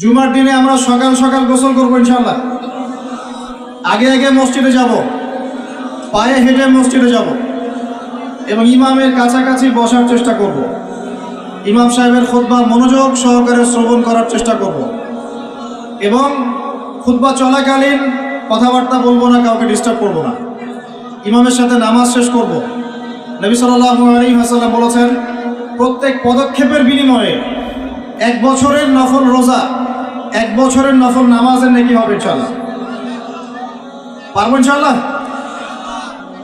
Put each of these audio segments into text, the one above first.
জুমার দিনে আমরা সকাল সকাল গোসল করবো ইনশাআল্লাহ। আগে আগে মসজিদে যাব, পায়ে হেঁটে মসজিদে যাব এবং ইমামের কাছাকাছি বসার চেষ্টা করব। ইমাম সাহেবের খুতবা মনোযোগ সহকারে শ্রবণ করার চেষ্টা করব এবং খুতবা চলাকালীন কথাবার্তা বলবো না, কাউকে ডিস্টার্ব করব না। ইমামের সাথে নামাজ শেষ করব। নবী সাল্লাল্লাহু আলাইহি ওয়াসাল্লাম বলেছেন, প্রত্যেক পদক্ষেপের বিনিময়ে 1 বছরের নফল রোজা, 1 বছরের নফল নামাজের নেকি হবে ইনশাআল্লাহ। পারবো ইনশাআল্লাহ।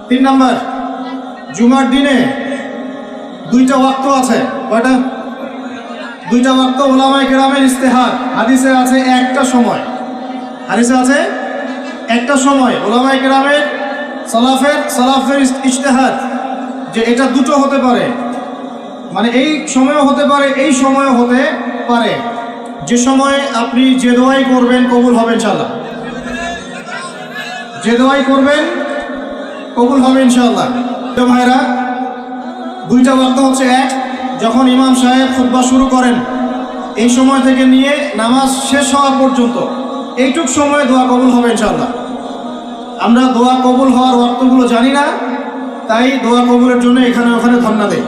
3 নাম্বার, জুমার দিনে 2টা ওয়াক্ত আছে। কয়টা? 2টা ওয়াক্ত উলামায়ে কেরামের ইজতিহাদ। হাদিসে আছে একটা সময়, হাদিসে আছে একটা সময়। উলামায়ে কেরামের সালাফের ইজতিহাদ যে এটা দুটো হতে পারে, মানে এই সময়ও হতে পারে, এই সময়ও হতে পারে। যে সময়ে আপনি যে দোয়াই করবেন কবুল হবে ইনশাআল্লাহ। যে দোয়াই করবেন কবুল হবে ইনশাআল্লাহ। ভাইরা, 2টা ওয়াক্ত হচ্ছে, এক, যখন ইমাম সাহেব খুতবা শুরু করেন এই সময় থেকে নিয়ে নামাজ শেষ হওয়া পর্যন্ত এইটুক সময়ে দোয়া কবুল হবে ইনশাআল্লাহ। আমরা দোয়া কবুল হওয়ার ওয়াক্তগুলো জানি না, তাই দোয়া কবুলের জন্য এখানে ওখানে ধন্না দেয়।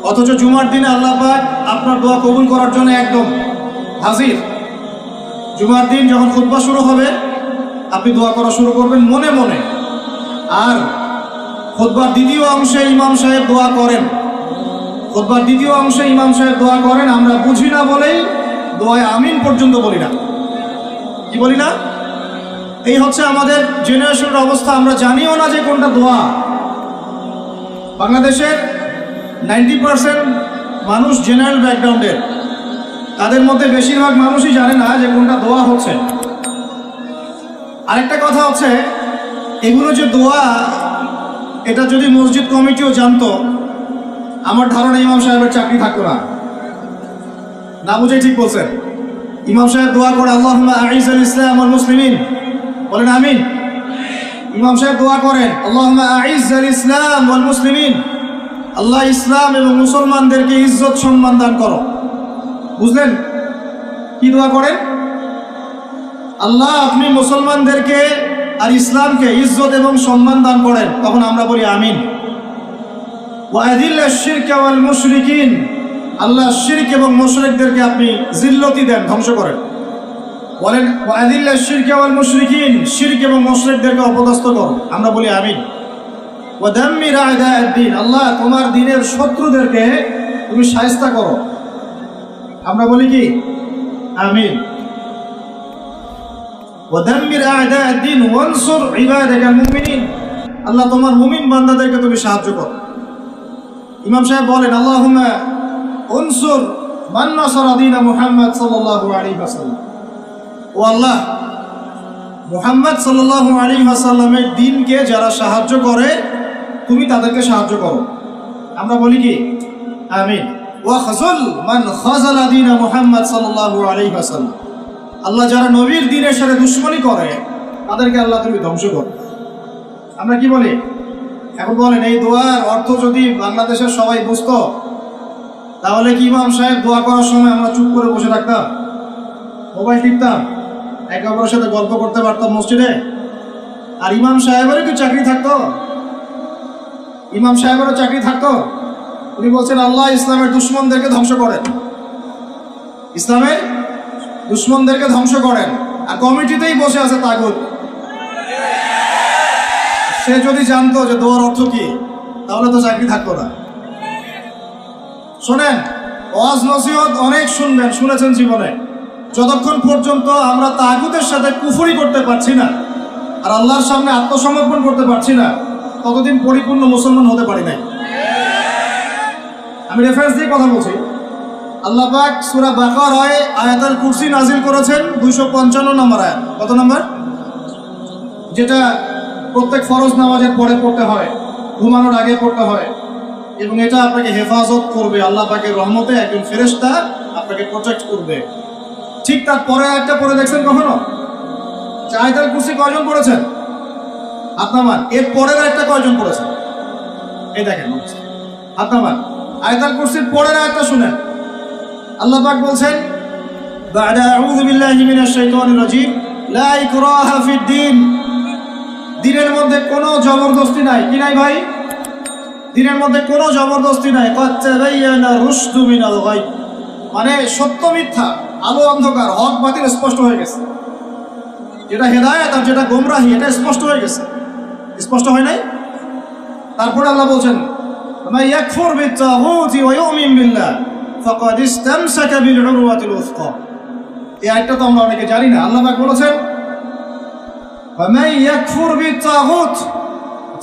অথচ জুমার দিনে আল্লাহ পাক আপনার দোয়া কবুল করার জন্য একদম হাজির। জুমার দিন যখন খুতবা শুরু হবে আপনি দোয়া করা শুরু করবেন মনে মনে। আর খুতবার দ্বিতীয় অংশে ইমাম সাহেব দোয়া করেন, খুতবার দ্বিতীয় অংশে ইমাম সাহেব দোয়া করেন। আমরা বুঝি না বলেই দোয়ায় আমিন পর্যন্ত বলি না। কি বলি না? এই হচ্ছে আমাদের জেনারেশনের অবস্থা। আমরা জানিও না যে কোনটা দোয়া। বাংলাদেশের 90% মানুষ জেনারেল ব্যাকগ্রাউন্ডের, তাদের মধ্যে বেশিরভাগ মানুষই জানে না যে কোনটা দোয়া হচ্ছে। আরেকটা কথা হচ্ছে, এগুলো যে দোয়া, এটা যদি মসজিদ কমিটিও জানতো, আমার ধারণা ইমাম সাহেবের চাকরি থাকতো না। না বুঝে ঠিক বলছেন। ইমাম সাহেব দোয়া করে আল্লাহুম্মা আইজ্জাল ইসলাম ওয়াল মুসলিমিন, বলেন আমিন। ইমাম সাহেব দোয়া করেন আল্লাহুম্মা আইজ্জাল ইসলাম ওয়াল মুসলিমিন, আল্লাহ ইসলাম এবং মুসলমানদেরকে ইজ্জত সম্মান দান করো। বুঝলেন কি দোয়া করেন? আল্লাহ আপনি মুসলমানদেরকে আর ইসলামকে ইজ্জত এবং সম্মান দান করেন। তখন আমরা বলি আমিন। ওয়া আযিল্লাশ শিরকা ওয়াল মুশরিকিন, আল্লাহ শিরক এবং মুশরিকদেরকে আপনি জিল্লতি দেন, ধ্বংস করেন। বলেন ওয়া আযিল্লাশ শিরকা ওয়াল মুশরিকিন, শিরক এবং মুশরিকদেরকে অপদস্থ করো। আমরা বলি আমিন। ওয়া দাম্মির আ'দা'আদ-দ্বীন, আল্লাহ তোমার দ্বীনের শত্রুদেরকে তুমি শায়েস্তা করো। আমরা বলি কি? আমিন। ওয়া দাম্মির আ'দা'আদ-দ্বীন ওয়ানসুর ইবাদাকাল মুমিনিন, আল্লাহ তোমার মুমিন বান্দাদেরকে তুমি সাহায্য করো। ইমাম সাহেব বলেন আল্লাহুম্মা উনসুর মান নাসারা দীন মুহাম্মদ সাল্লাল্লাহু আলাইহি ওয়াসাল্লাম, ও আল্লাহ মুহাম্মদ সাল্লাল্লাহু আলাইহি ওয়াসাল্লামের দ্বীনকে যারা সাহায্য করে তুমি তাদেরকে সাহায্য করো। আমরা বলি কি? আমিন। ওয়া খাযুল মান খাযালা দীন মুহাম্মদ সাল্লাল্লাহু আলাইহি ওয়াসাল্লাম, আল্লাহ যারা নবীর দ্বীনের সাথে দুশমনি করে তাদেরকে আল্লাহ তুমি ধ্বংস করো। আমরা কি বলি? এখন বলেন এই দোয়ার অর্থ যদি বাংলাদেশের সবাই বুঝতো, তাহলে কি ইমাম সাহেব দোয়া করার সময় আমরা চুপ করে বসে থাকতাম, মোবাইল টিপতাম, একে অপরের সাথে গল্প করতে পারতাম মসজিদে? আর ইমাম সাহেবেরও কি চাকরি থাকতো? ইমাম সাহেবেরও চাকরি থাকতো? উনি বলছেন আল্লাহ ইসলামের দুশমনদেরকে ধ্বংস করেন, ইসলামের দুশমনদেরকে ধ্বংস করেন। আর কমিটিতেই বসে আছে তাগুত। সে যদি জানতো যে দোয়ার অর্থ কি, তাহলে তো চাকরি থাকতো না। শোনেন, ওয়াজ নসিহত অনেক শুনবেন, শুনেছেন জীবনে। যতক্ষণ পর্যন্ত আমরা তাগুতের সাথে কুফরি করতে পারছি না আর আল্লাহর সামনে আত্মসমর্পণ করতে পারছি না, ততদিন পরিপূর্ণ মুসলমান হতে পারি নাই। আমি রেফারেন্স দিয়ে কথা বলছি। আল্লাহ পাক সূরা বাকারায় আয়াতুল কুরসি নাজিল করেছেন 255 নম্বর আয়াত। কত নম্বর? যেটা প্রত্যেক ফরজ নামাজের পরে পড়তে হয়, ঘুমানোর আগে পড়তে হয়, এবং এটা আপনাকে হেফাজত করবে। আল্লাহ পাকের রহমতে একজন ফেরেশতা আপনাকে প্রোটেক্ট করবে। ঠিক তার পরে একটা পড়ে দেখছেন কখনো? আয়াতুল কুরসি কয়জন পড়েছেন? আপনার এর পরের একটা কয়জন পড়েছেন? এই দেখেন আপনার আয়াতুল কুরসির পরের আয়াতটা শুনেন। আল্লাহ পাক বলছেন بعد أعوذ بالله من الشيطان الرجيم لا إكراه في الدين দিনের মধ্যে কোনো জবরদস্তি নাই কি নাই ভাই দিনের মধ্যে কোনো জবরদস্তি নাই قد تبين الرشد من الغي মানে সত্য মিথ্যা আলো অন্ধকার হক বাতিল স্পষ্ট হয়ে গেছে যেটা হেদায়েত আর যেটা গোমরাহি এটা স্পষ্ট হয়ে গেছে স্পষ্ট হয় নাই তারপরে আল্লাহ বলেন মান ইয়াকফুর বিত-তাগুতি ওয়া ইউমিন বিল্লাহ ফাকাদ ইসতামসাকা বিল উরওয়াতিল উসকা এই আয়াতটা তো আমরা অনেকে জানি না আল্লাহ পাক বলেছেন মান ইয়াকফুর বিত-তাগুত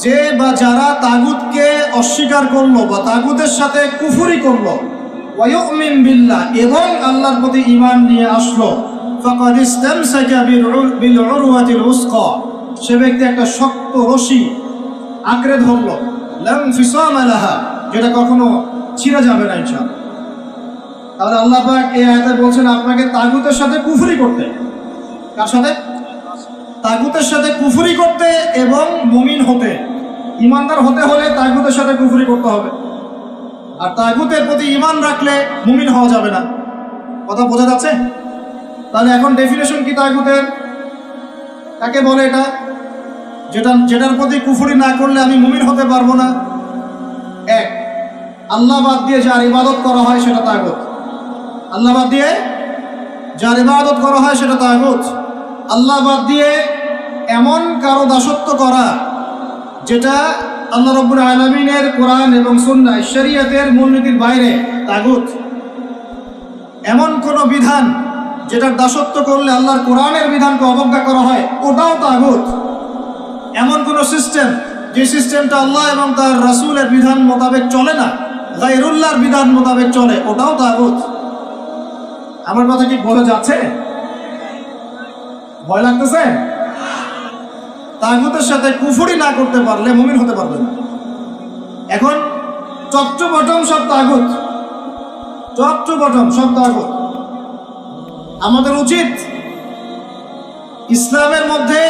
যে বা যারা তাগুতকে অস্বীকার করলো বা তাগুতের সাথে কুফরি করলো ওয়া ইউমিন বিল্লাহ এবং আল্লাহর প্রতি ঈমান নিয়ে আসলো ফাকাদ ইসতামসাকা বিল উরওয়াতিল উসকা সে ব্যক্তি একটা শক্ত রশি আঁকড়ে ধরলো লাম ফিসামা লাহা যেটা কখনো ছিঁড়ে যাবে না ইনশাআল্লাহ তাহলে আল্লাহ পাক এই আয়াতে বলছেন আপনাকে তাগুতের সাথে কুফরি করতে কার সাথে তাগুতের সাথে কুফরি করতে এবং মুমিন হতে ঈমানদার হতে হলে তাগুতের সাথে কুফরি করতে হবে আর তাগুতের প্রতি ঈমান রাখলে মুমিন হওয়া যাবে না কথা বোঝা যাচ্ছে তাহলে এখন ডেফিনেশন কি তাগুতের কাকে বলে এটা যেটার প্রতি কুফরি না করলে আমি মুমিন হতে পারবো না এক আল্লাহ বাদ দিয়ে যার ইবাদত করা হয় সেটা তাগুত আল্লাহ বাদ দিয়ে যার ইবাদত করা হয় সেটা তাগুত আল্লাহ বাদ দিয়ে এমন কারো দাসত্ব করা যেটা আল্লাহ রাব্বুল আলামিনের কোরআন এবং সুন্নাহ শরীয়তের মূলনীতির বাইরে তাগুত এমন কোন বিধান যেটার দাসত্ব করলে আল্লাহর কোরআনের বিধানকে অবজ্ঞা করা হয় ওটাও তাগুত এমন কোন সিস্টেম যে সিস্টেমটা আল্লাহ এবং তার রাসূলের বিধান মোতাবেক চলে না গায়রুল্লাহর বিধান মোতাবেক চলে ওটাও তাগুত আমার কথা কি বোঝা যাচ্ছে ভয় লাগতেছে তাগুতের সাথে কুফরি না করতে পারলে মুমিন হতে পারবে না এখন চট্টবটম সব তাগুত চট্টবটম সব তাগুত আমাদের উচিত ইসলামের মধ্যে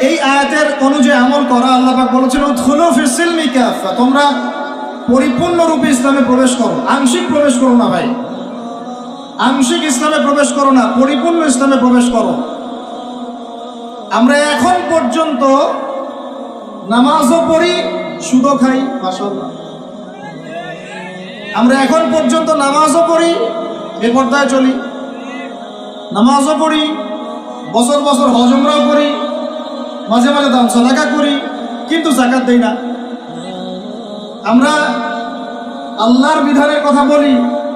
এই আয়াতের অনুযায়ী আমল করা আল্লাহ পাক বলেছেন উদখুলু ফিস সিলমি কাফা তোমরা পরিপূর্ণরূপে ইসলামে প্রবেশ করো আংশিক প্রবেশ করো না ভাই আংশিক ইসলামে প্রবেশ করো না পরিপূর্ণ ইসলামে প্রবেশ করো আমরা এখন পর্যন্ত নামাজও পড়ি সুদও খাই মাশাআল্লাহ আমরা এখন পর্যন্ত নামাজও পড়ি বেপরদায় চলি নামাজও পড়ি বছর বছর হজ উমরাও করি মাঝে মাঝে দান সাদাকা করি কিন্তু যাকাত দেই না আমরা আল্লাহর বিধানের কথা বলি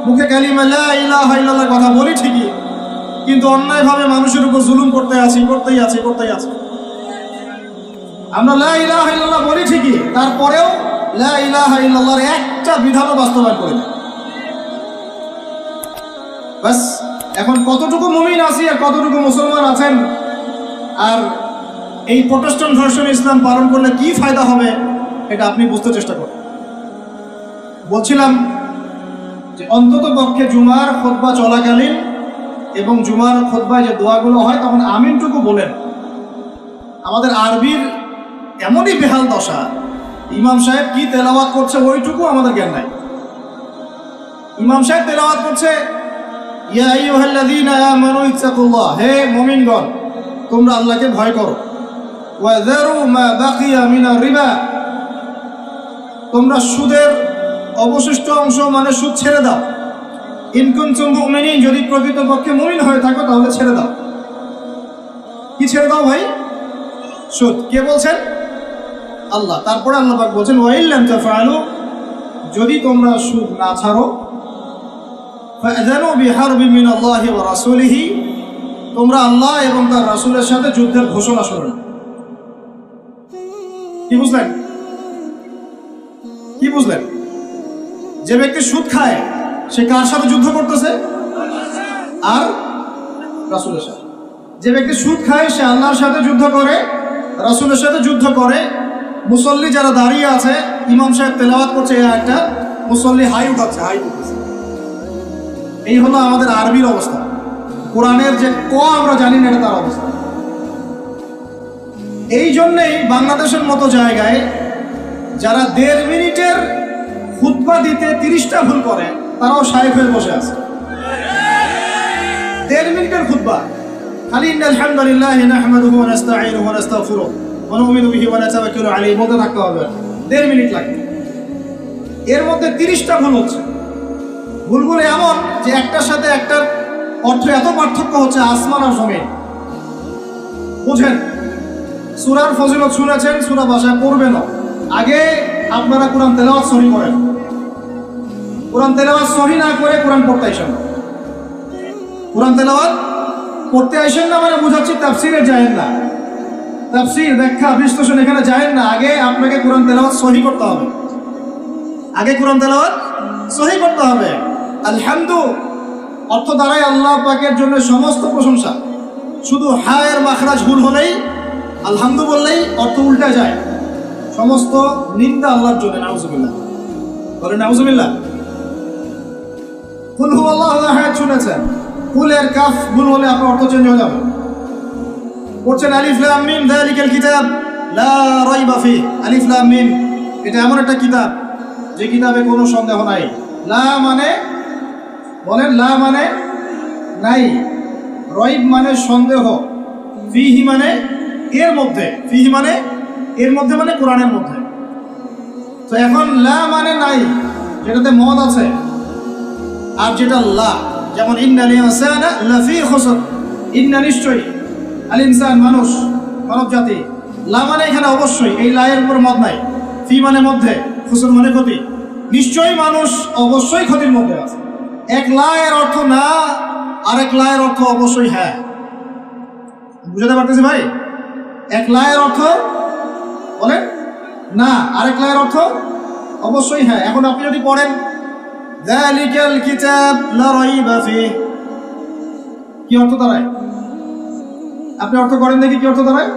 মুখে কালিমা লা ইলাহা ইল্লাল্লাহর কথা বলি ঠিকই কিন্তু অন্যায়ভাবে মানুষের উপর জুলুম করতেই আছি আমরা লা ইলাহা ইল্লাল্লাহ বলি ঠিকই তারপরেও লা ইলাহা ইল্লাল্লাহর একটা বিধানও বাস্তবায়ন করি না বাস এখন কতটুকু মুমিন আছি আর কতটুকু মুসলমান আছেন আর এই প্রোটেস্ট্যান্ট ভার্সন ইসলাম পালন করলে কি ফায়দা হবে এটা আপনি বুঝতে চেষ্টা করুন বলছিলাম যে অন্তত পক্ষে জুমার খুতবা চলাকালীন এবং জুমার খুতবায় যে দোয়াগুলো হয় তখন আমিনটুকু বলেন আমাদের আরবির এমনই বেহাল দশা ইমাম সাহেব কি তেলাওয়াত করছে ওইটুকু আমাদের জ্ঞান নাই ইমাম সাহেব তেলাওয়াত করছে ইয়া আইয়ুহাল্লাযীনা আমানু ইত্তাকুল্লাহ হে মুমিনগণ তোমরা আল্লাহকে ভয় করো ওয়া যারু মা বাকিয়া মিনার রিবা তোমরা সুদের অবশিষ্ট অংশ মানে সুদ ছেড়ে দাও ইন কুনতুম মুমিনিন যদি প্রকৃতপক্ষে মুমিন হয়ে থাকো তাহলে ছেড়ে দাও কি ছেড়ে দাও ভাই সুদ কে বলছেন আল্লাহ তারপরে আল্লাহ পাক বলেন ওয়া ইল্লাম তাফআলু যদি তোমরা সুদ না ছাড়ো ফাআযানু বিহারবি মিনাল্লাহি ওয়া রাসূলিহি তোমরা আল্লাহ এবং তার রাসূলের সাথে যুদ্ধের ঘোষণা শোনো কি বুঝলেন যে ব্যক্তি সুদ খায় সে কার সাথে যুদ্ধ করতেছে আর রাসূলের সাথে যে ব্যক্তি সুদ খায় সে আল্লাহর সাথে যুদ্ধ করে রাসূলের সাথে যুদ্ধ করে মুসল্লি যারা দাঁড়িয়ে আছে ইমাম সাহেব তেলাওয়াত করছে এই আয়াতটা মুসল্লি হাই উঠাচ্ছে এই হলো আমাদের আরবির অবস্থা কোরআনের যে ক আমরা জানি না এটা তার অবস্থা এই জন্যই বাংলাদেশের মতো জায়গায় যারা 1.5 মিনিটের খুতবা দিতে 30টা ভুল করে তারাও শায়েখ হয়ে বসে আছে 1.5 মিনিটের খুতবা, খালি ইন্নাল হামদুলিল্লাহি নাহমাদুহু ওয়া নাস্তাঈনুহু ওয়া নাস্তাগফিরুহু ওয়া নু'মিনু বিহি ওয়া নাতাওয়াক্কালু আলাইহি বলতে থাকতে হবে। 1.5 মিনিট লাগে। এর মধ্যে 30টা ভুল হচ্ছে। ভুলগুলো এমন যে একটার সাথে একটার অর্থ এত পার্থক্য হচ্ছে আসমান আর জমিন। বুঝেন, সূরার ফজিলত শুনেছেন, সূরা ভাষায় পড়বেন না। আগে আপনারা কোরআন তেলাওয়াত সহি করেন। কোরআন তেলাওয়াত সহি না করে কোরআন পড়তে আসেন না। কোরআন তেলাওয়াত পড়তে আসেন না মানে বুঝাচ্ছি তাফসিরে যায়েন না, তাফসির ব্যাখ্যা বিশ্লেষণ এখানে যায়েন না। আগে আপনাকে কোরআন তেলাওয়াত সহি করতে হবে। আগে কোরআন তেলাওয়াত সহি করতে হবে। আলহামদু অর্থ দ্বারাই আল্লাহ পাকের জন্য সমস্ত প্রশংসা। শুধু হায়ের মাখরাজ ভুল হলেই আলহামদু বললেই অর্থ উল্টা যায়। সমস্ত নিন্দা আল্লাহর জন্য। নাউজুবিল্লাহ, বলেন নাউজুবিল্লাহ। কুল হুয়াল্লাহু আহাদ শুনেছেন, কুলের কাফ ভুল হলে আপনার অর্থ চেঞ্জ হয়ে যাবে। পড়ছেন আলিফ লাম মিম যালিকাল কিতাব লা রাইবা ফিহি। আলিফ লাম মিম এটা এমন একটা কিতাব যে কিতাবে কোনো সন্দেহ নাই। লা মানে বলেন, লা মানে নাই, রাইব মানে সন্দেহ, ফিহি মানে এর মধ্যে, ফিহি মানে এর মধ্যে মানে কোরআনের মধ্যে। তো এখন লা মানে নাই, যেটাতে মদ আছে, আর যেটা লা, যেমন ইন্নাল ইনসানা লাফি খুসর, ইন্না নিশ্চয়ই, আল ইনসান মানুষ, মানব জাতি। লা মানে এখানে অবশ্যই, এই লা এর উপর মদ নাই। ফি মানে মধ্যে, খুসর মানে ক্ষতি। নিশ্চয়ই মানুষ অবশ্যই ক্ষতির মধ্যে আছে। এক লা এর অর্থ না, আরেক লা এর অর্থ অবশ্যই হ্যাঁ। বুঝাতে পারতেছি ভাই? এক লা এর অর্থ বলেন না, আরেক লা এর অর্থ অবশ্যই হ্যাঁ। এখন আপনি যদি পড়েন যালিকাল কিতাব লা রাইবা ফিহি, কি অর্থ দাঁড়ায়? আপনি অর্থ করেন দেখি কি অর্থ দাঁড়ায়।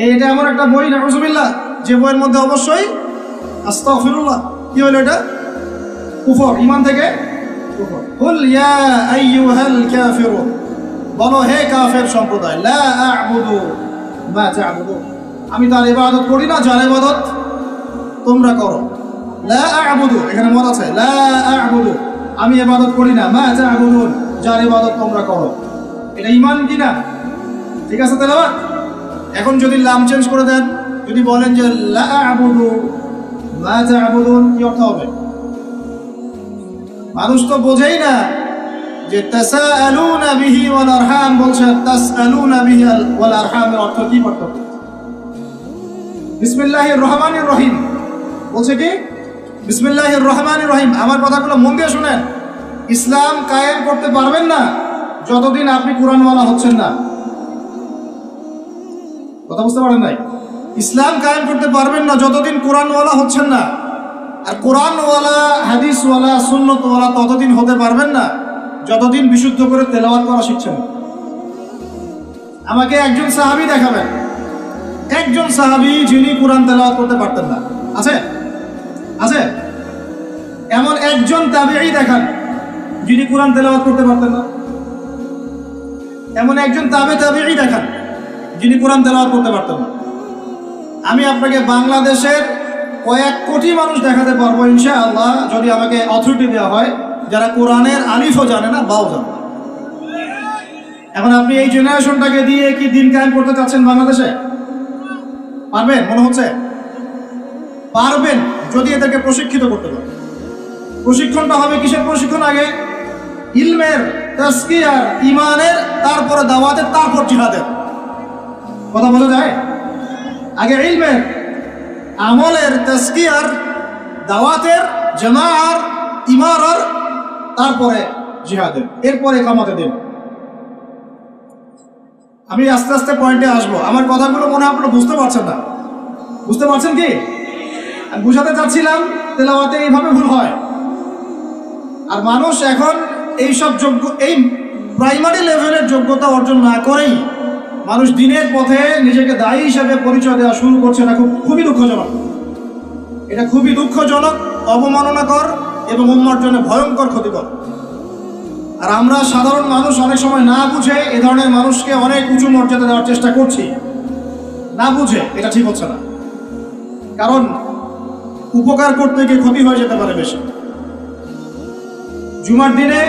এটা এমন একটা বই, নাউজুবিল্লাহ, যে বইয়ের মধ্যে অবশ্যই আস্তাগফিরুল্লাহ, কি হলো এটা? কুফর, ঈমান থেকে কুফর। কুল ইয়া আইয়ুহাল কাফিরুন, বলো হে কাফের সম্প্রদায়, লা আ'বুদু মা তা'বুদুন, আমি তার ইবাদত করি না যার ইবাদত তোমরা করো। লা আ'বুদু, এখানে মত আছে, লা আ'বুদু, আমি ইবাদত করি না, মা তা'বুদুন, যার ইবাদত তোমরা করো। এটা ঈমান কি না? ঠিক আছে তেলাওয়াত। এখন যদি লাম চেঞ্জ করে দেন, যদি বলেন যে লা আ'বুদু মা তা'বুদুন, কি অর্থ হবে? মানুষ তো বোঝেই না যে তাসাআলুনা বিহি ওয়াল আরহাম বলছে, তাসআলুনা বিহি ওয়াল আরহামের অর্থ কি পার্থক্য? বিসমিল্লাহির রহমানির রহিম বলছে কি? বিসমিল্লাহির রহমানির রহিম। আমার কথাগুলো মন দিয়ে শুনেন। ইসলাম কায়েম করতে পারবেন না যতদিন আপনি কোরআনওয়ালা হচ্ছেন না। কথা বুঝতে পারেন নাই? ইসলাম কায়েম করতে পারবেন না যতদিন কোরআনওয়ালা হচ্ছেন না। আর কোরআনওয়ালা, হাদিসওয়ালা, সুন্নতওয়ালা ততদিন হতে পারবেন না যতদিন বিশুদ্ধ করে তেলাওয়াত করা শিখছেন। আমাকে একজন সাহাবী দেখাবেন, একজন সাহাবী যিনি কোরআন তেলাওয়াত করতে পারতেন না। আছে? আছে? এমন একজন তাবিঈ দেখান যিনি কোরআন তেলাওয়াত করতে পারতেন না। এমন একজন তাবিঈ দেখান যিনি কোরআন তেলাওয়াত করতে পারতেন না। আমি আপনাকে বাংলাদেশের কয়েক কোটি মানুষ দেখাতে পারবো ইনশাআল্লাহ, যদি আমাকে অথরিটি দেওয়া হয়, যারা কোরআনের আলিফও জানে না, বাও জানে না। এখন আপনি এই জেনারেশনটাকে দিয়ে কি দিন কায়েম করতে চাচ্ছেন বাংলাদেশে? পারবেন? মনে হচ্ছে পারবেন যদি এদেরকে প্রশিক্ষিত করতে পারেন। প্রশিক্ষণটা হবে কিসের প্রশিক্ষণ? আগে ইলমের, তাজকিয়ার, ঈমানের, তারপরে দাওয়াতের, তারপর জিহাদের। কথা বোঝা যায়? আগে ইলমের, আমলের, তাজকিয়ার, দাওয়াতের, জামাআর, ইমারার, তারপরে জিহাদের, এরপরে ইকামতে দিন। আমি আস্তে আস্তে পয়েন্টে আসবো। আমার কথাগুলো মনে হয় আপনারা বুঝতে পারছেন না। বুঝতে পারছেন কি? আমি বুঝাতে চাচ্ছিলাম তেলাওয়াতে এইভাবে ভুল হয়। আর মানুষ এখন এইসব এই প্রাইমারি লেভেলের যোগ্যতা অর্জন না করেই মানুষ দিনের পথে নিজেকে দায়ী হিসাবে পরিচয় দেওয়া শুরু করছে। না, খুবই দুঃখজনক। এটা খুবই দুঃখজনক, অবমাননাকর এবং উম্মার জন্য ভয়ঙ্কর ক্ষতিকর। আর আমরা সাধারণ মানুষ অনেক সময় না বুঝে এ ধরনের মানুষকে অনেক উঁচু মর্যাদা দেওয়ার চেষ্টা করছি। না বুঝে এটা ঠিক হচ্ছে না, কারণ উপকার করতে গিয়ে ক্ষতি হয়ে যেতে পারে বেশি। জুমার দিনে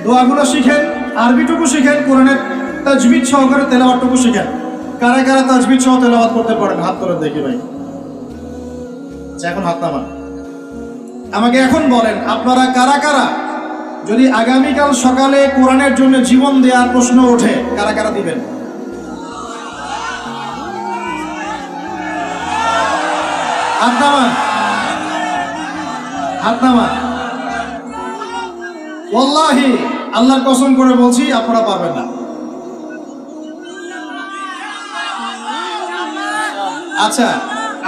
দোয়াগুলো শিখেন, আরবিটুকু শিখেন, কোরআনের তাজবিদ সহকারে তেলাওয়াতটুকু শিখেন। কারা কারা তাজবিদ সহ তেলাওয়াত করতে পারেন হাত তোলেন দেখি ভাই। আচ্ছা, এখন হাত নামান। আমাকে এখন বলেন আপনারা কারা কারা যদি আগামীকাল সকালে কোরআনের জন্য জীবন দেওয়ার প্রশ্ন ওঠে কারা কারা দিবেন? হাত নামান, হাত নামান। ওয়াল্লাহি আল্লাহর কসম করে বলছি আপনারা পারবেন না। আচ্ছা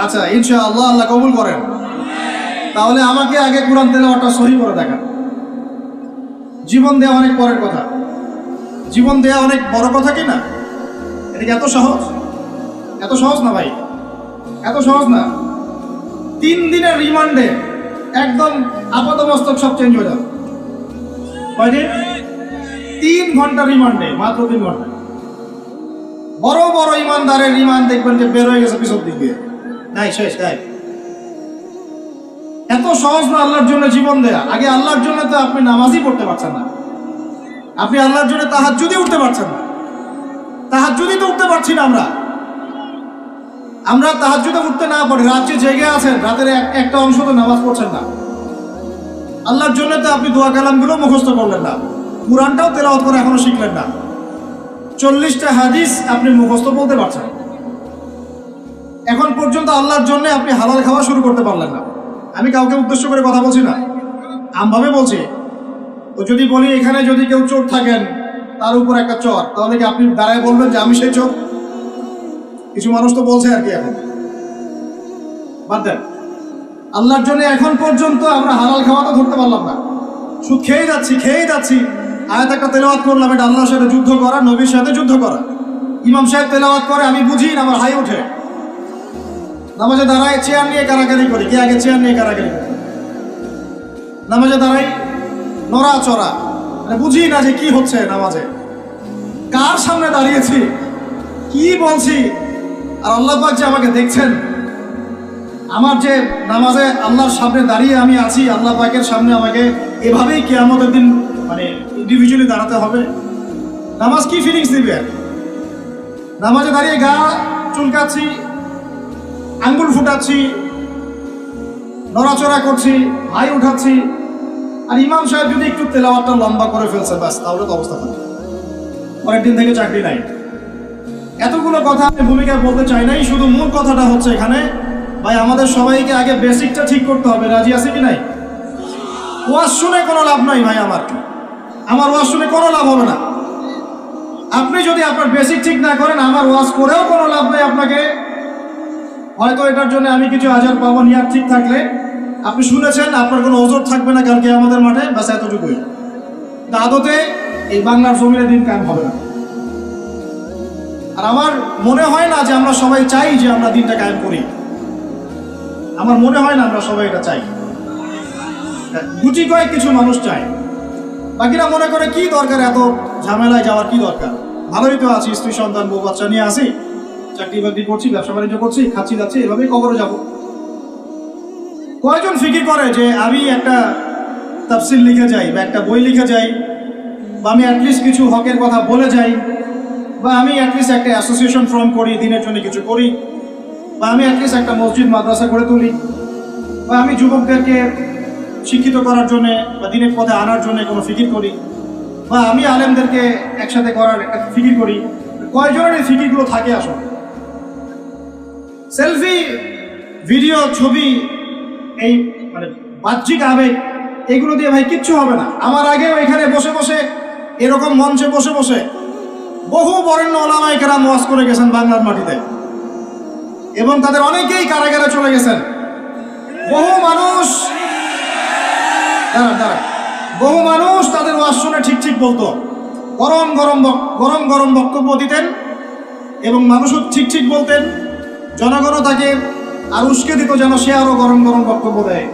আচ্ছা, ইনশাআল্লাহ আল্লাহ কবুল করেন। তাহলে আমাকে আগে কোরআন তেলাওয়াতটা সহি করে দেখান। জীবন দেওয়া অনেক পরের কথা, জীবন দেওয়া অনেক বড় কথা কি না? এটা কি এত সহজ? এত সহজ না ভাই, এত সহজ না। 3 দিনের রিমান্ডে একদম আপাতমস্তক সব চেঞ্জ হয়ে যাবে। কয়দিন? 3 ঘন্টা রিমান্ডে, মাত্র 3 ঘন্টা। বড় বড় ইমানদারের রিমান্ড দেখবেন যে বের হয়ে গেছে পিছন দিক দিয়ে, নাই শেষ নাই। এত সহজ না আল্লাহর জন্য জীবন দেয়া। আগে আল্লাহর জন্য তো আপনি নামাজই পড়তে পারছেন না, আপনি আল্লাহর জন্য তাহাজ্জুদই উঠতে পারছেন না। তাহাজ্জুদই তো উঠতে পারছি না আমরা তাহাজ্জুদে উঠতে না পারি, রাত্রে জেগে আছেন, রাতের একটা অংশ তো নামাজ পড়ছেন না। আল্লাহর জন্য তো আপনি দোয়া কালামগুলো মুখস্থ করলেন না, কুরআনটাও তেলাওয়াত করে এখনো শিখলেন না, 40টা হাদিস আপনি মুখস্থ বলতে পারছেন। এখন পর্যন্ত আল্লাহর জন্য আপনি হালাল খাওয়া শুরু করতে পারলেন না। আমি কাউকে উদ্দেশ্য করে কথা বলছি না, আমভাবে বলছি। তো যদি বলি এখানে যদি কেউ চোর থাকেন তার উপর একটা চর, তাহলে কি আপনি দাঁড়ায় বলবেন যে আমি সেই চোর? কিছু মানুষ তো বলছে আর কি। এখন বাদ দেন, আল্লাহর জন্য এখন পর্যন্ত আমরা হালাল খাওয়া তো ধরতে পারলাম না, সুদ খেয়ে যাচ্ছি। আয়াত একটা তেলাওয়াত করলাম, এটা আল্লাহর সাথে যুদ্ধ করা, নবীর সাথে যুদ্ধ করা। ইমাম সাহেব তেলাওয়াত করে, আমি বুঝি না, আমার হাই ওঠে। নামাজে দাঁড়ায় চেয়ার নিয়ে কারাকারি করি, কে আগে চেয়ার নিয়ে কারাকারি করি। নামাজে দাঁড়াই নড়াচড়া, মানে বুঝি না যে কি হচ্ছে নামাজে, কার সামনে দাঁড়িয়েছি, কি বলছি। আর আল্লাহ পাক যে আমাকে দেখছেন, আমার যে নামাজে আল্লাহর সামনে দাঁড়িয়ে আমি আছি, আল্লাহ পাকের সামনে আমাকে এভাবেই কিয়ামতের দিন মানে ইন্ডিভিজুয়ালি দাঁড়াতে হবে। নামাজ কি ফিলিংস দিবে? নামাজে দাঁড়িয়ে গা চুলকাচ্ছি, আঙ্গুল ফুটাচ্ছি, নড়াচড়া করছি, হাই উঠাচ্ছি। আর ইমাম সাহেব যদি একটু তেলাওয়াতটা লম্বা করে ফেলছে, ব্যাস, তাহলে তো অবস্থা খারাপ, পরের দিন থেকে চাকরি নাই। এতগুলো কথা আমি ভূমিকায় বলতে চাই নাই, শুধু মূল কথাটা হচ্ছে এখানে ভাই আমাদের সবাইকে আগে বেসিকটা ঠিক করতে হবে। রাজি আছে কি নাই? ওয়াজ শুনে কোনো লাভ নাই ভাই, আমার ওয়াজ শুনে কোনো লাভ হবে না। আপনি যদি আপনার বেসিক ঠিক না করেন, আমার ওয়াজ করেও কোনো লাভ নেই। আপনাকে হয়তো এটার জন্য আমি কিছু আজার পাবো, নিয়াত ঠিক থাকলে আপনি শুনেছেন, আপনার কোনো ওজর থাকবে না কালকে আমাদের মাঠে, ব্যাস এতটুকুই। আদতে এই বাংলার জমিনে দিন কায়েম হবে না। আর আমার মনে হয় না যে আমরা সবাই চাই যে আমরা দিনটা কায়েম করি, আমার মনে হয় না আমরা সবাই এটা চাই। গুটি কয়েক কিছু মানুষ চায়, বাকিরা মনে করে কি দরকার এত ঝামেলায় যাওয়ার, কি দরকার, ভালোই তো আছি, স্ত্রী সন্তান বউ বাচ্চা নিয়ে আসি, চাকরি বাকরি করছি, ব্যবসা বাণিজ্য করছি, খাচ্ছি যাচ্ছি, এভাবেই কবরে যাব। কয়জন ফিকির করে যে আমি একটা তাফসির লিখে যাই, বা একটা বই লিখে যাই, বা আমি অ্যাটলিস্ট কিছু হকের কথা বলে যাই, বা আমি অ্যাটলিস্ট একটা অ্যাসোসিয়েশন ফর্ম করি, দিনের জন্য কিছু করি, বা আমি অ্যাটলিস্ট একটা মসজিদ মাদ্রাসা করে তুলি, বা আমি যুবকদেরকে শিক্ষিত করার জন্য বা দিনের পথে আনার জন্য কোনো ফিকির করি, বা আমি আলেমদেরকে একসাথে করার একটা ফিকির করি। কয়জনের এই ফিকিরগুলো থাকে? আসলে সেলফি, ভিডিও, ছবি, এই মানে বাহ্যিক আবেগ, এগুলো দিয়ে ভাই কিচ্ছু হবে না। আমার আগেও এখানে বসে বসে, এরকম মঞ্চে বসে বসে বহু বরেণ্য ওলামায়ে কেরাম ওয়াজ করে গেছেন বাংলার মাটিতে, এবং তাদের অনেকেই কারাগারে চলে গেছেন। বহু মানুষ তাদের ওয়াজ শুনে ঠিক ঠিক বলতো, গরম গরম বক্তব্য দিতেন, এবং মানুষও ঠিক ঠিক বলতেন। জনগণও তাকে আর উস্কে দিত যেন সে আরো গরম বক্তব্য দেয়।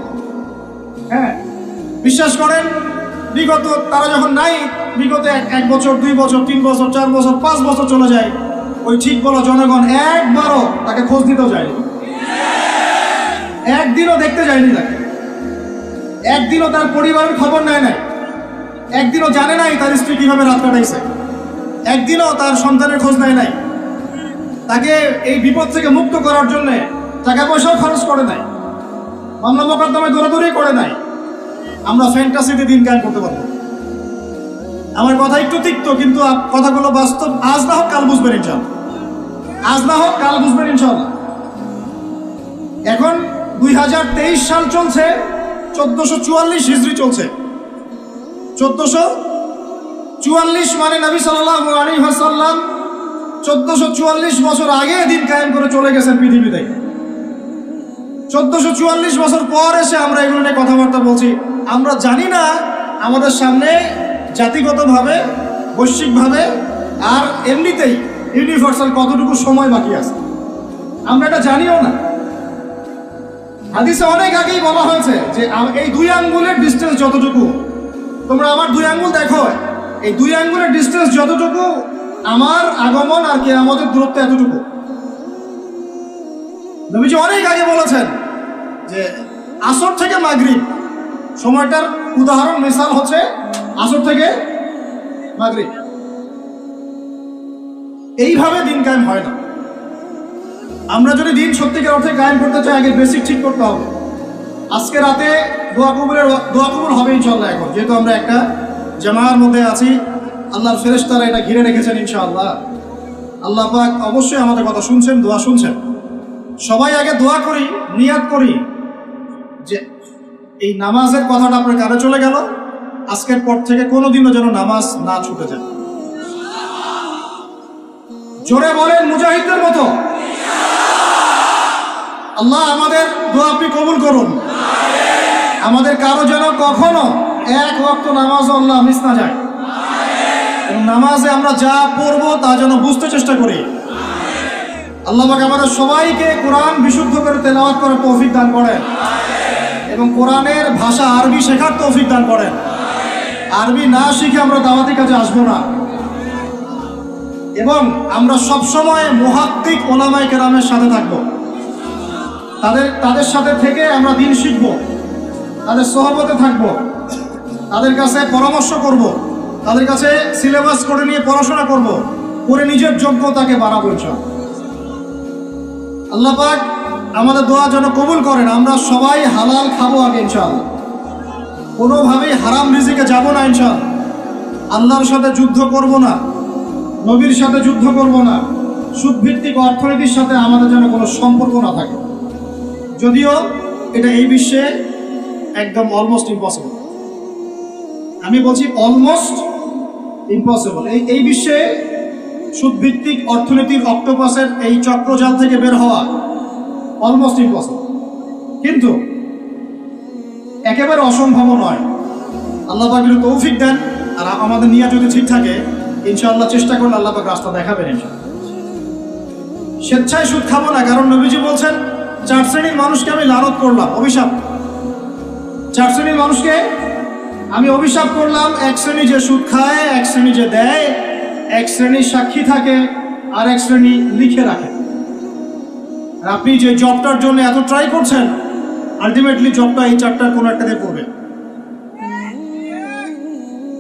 হ্যাঁ, বিশ্বাস করেন, বিগত তারা যখন নাই, বিগত 1 বছর, 2 বছর, 3 বছর, 4 বছর, 5 বছর চলে যায়, ওই ঠিক বলা জনগণ একবারও তাকে খোঁজ দিতেও যায়নি, একদিনও দেখতে যায়নি তাকে, একদিনও তার পরিবারের খবর নেয় নাই। একদিনও জানে নাই তার স্ত্রী কিভাবে রাত কাটাইছে, একদিনও তার সন্তানের খোঁজ নেয় নাই, তাকে এই বিপদ থেকে মুক্ত করার জন্য টাকা পয়সাও খরচ করে নাই, মামলা মোকদ্দমায় দৌড়াদৌড়ি করে নাই। আমরা ফ্যান্টাসিতে দিন কায়েম করতে পারবো। আমার কথা একটু তিক্ত, কিন্তু কথাগুলো বাস্তব। আজ না হোক কাল বুঝবেন ইনশাআল্লাহ, আজ না হোক কাল বুঝবেন ইনশাআল্লাহ। এখন 2023 সাল চলছে, 1444 হিজরি চলছে। 1444 মানে নবী সাল্লাল্লাহু আলাইহি ওয়াসাল্লাম 1444 বছর আগে দিন কায়েম করে চলে গেছেন পৃথিবীতে। 1444 বছর পর এসে আমরা এগুলো নিয়ে কথাবার্তা বলছি। আমরা জানি না আমাদের সামনে জাতিগতভাবে, বৈশ্বিকভাবে আর এমনিতেই ইউনিভার্সাল কতটুকু সময় বাকি আছে, আমরা এটা জানিও না। হাদিসে অনেক আগেই বলা হয়েছে যে এই 2 আঙ্গুলের ডিস্টেন্স যতটুকু, তোমরা আমার 2 আঙ্গুল দেখো, এই 2 আঙ্গুলের ডিস্টেন্স যতটুকু আমার আগমন আর কিয়ামতের দূরত্ব এতটুকু। নবীজি অনেক আগে বলেছেন যে আসর থেকে মাগরিব, সময়টার উদাহরণ মিসাল হচ্ছে আসর থেকে মাগরিব। এইভাবে দিন কায়েম হয় না। আমরা যদি দিন সত্যিকার অর্থে কায়েম করতে চাই, আগে বেসিক ঠিক করতে হবে। আজকে রাতে দোয়া কবুল হবে ইনশাআল্লাহ। এখন যেহেতু আমরা একটা জামার মধ্যে আছি, আল্লাহর ফেরেশতারা এটা ঘিরে রেখেছেন ইনশাআল্লাহ। আল্লাহ পাক অবশ্যই আমাদের কথা শুনছেন, দোয়া শুনছেন। সবাই আগে দোয়া করি, নিয়াত করি যে এই নামাজের কথাটা আপনার কানে চলে গেল, আজকের পর থেকে কোনোদিনও যেন নামাজ না ছুটে যায়। জোরে বলেন মুজাহিদদের মতো। আল্লাহ আমাদের দোয়া আপনি কবুল করুন। আমাদের কারো যেন কখনো এক ওয়াক্ত নামাজ আল্লাহ মিস না যায়, এবং নামাজে আমরা যা পড়বো তা যেন বুঝতে চেষ্টা করি। আল্লাহ পাক আমাদের সবাইকে কোরআন বিশুদ্ধ করে তেলাওয়াত করার তৌফিক দান করেন, এবং কোরআনের ভাষা আরবি শেখার তৌফিক দান করেন। আরবি না শিখে আমরা দাওয়াতি কাজে আসবো না, এবং আমরা সবসময় মুহাক্কিক ওলামায়ে কেরামের সাথে থাকবো। তাদের সাথে থেকে আমরা দিন শিখব, তাদের সহবতে থাকব, তাদের কাছে পরামর্শ করব, তাদের কাছে সিলেবাস করে নিয়ে পড়াশোনা করব, করে নিজের যোগ্যতাকে বাড়াবো ইনশাআল্লাহ। আল্লাহ পাক আমাদের দোয়া যেন কবুল করেন। আমরা সবাই হালাল খাবো আগে ইনশাআল্লাহ, কোনোভাবেই হারাম রিজিকে যাব না ইনশাআল্লাহ। আল্লাহর সাথে যুদ্ধ করব না, নবীর সাথে যুদ্ধ করব না, সুদভিত্তিক অর্থনীতির সাথে আমাদের যেন কোনো সম্পর্ক না থাকে। যদিও এটা এই বিশ্বে একদম অলমোস্ট ইম্পসিবল। আমি বলছি অলমোস্ট ইম্পসিবল। এই বিশ্বে সুদভিত্তিক অর্থনীতির অক্টোপাসের এই চক্রজাল থেকে বের হওয়া অলমোস্ট ইম্পসিবল, কিন্তু একেবারে অসম্ভব নয়। আল্লাহ পাক যদি তৌফিক দেন আর আমাদের নিয়ত যদি ঠিক থাকে, ইনশাআল্লাহ চেষ্টা করলে আল্লাহ পাক রাস্তা দেখাবেন ইনশাআল্লাহ। স্বেচ্ছায় সুদ খাবো না, কারণ নবীজি বলছেন 4 শ্রেণীর মানুষকে আমি লানত করলাম, অভিশাপ। 4 শ্রেণীর মানুষকে আমি অভিশাপ করলাম। 1 শ্রেণী যে সুদ খায়, 1 শ্রেণী যে দেয়, 1 শ্রেণী সাক্ষী থাকে, আর 1 শ্রেণী লিখে রাখে। আর আপনি যে জবটার জন্য এত ট্রাই করছেন, আলটিমেটলি জবটা এই 4টার কোনো একটা দিয়ে পড়বে।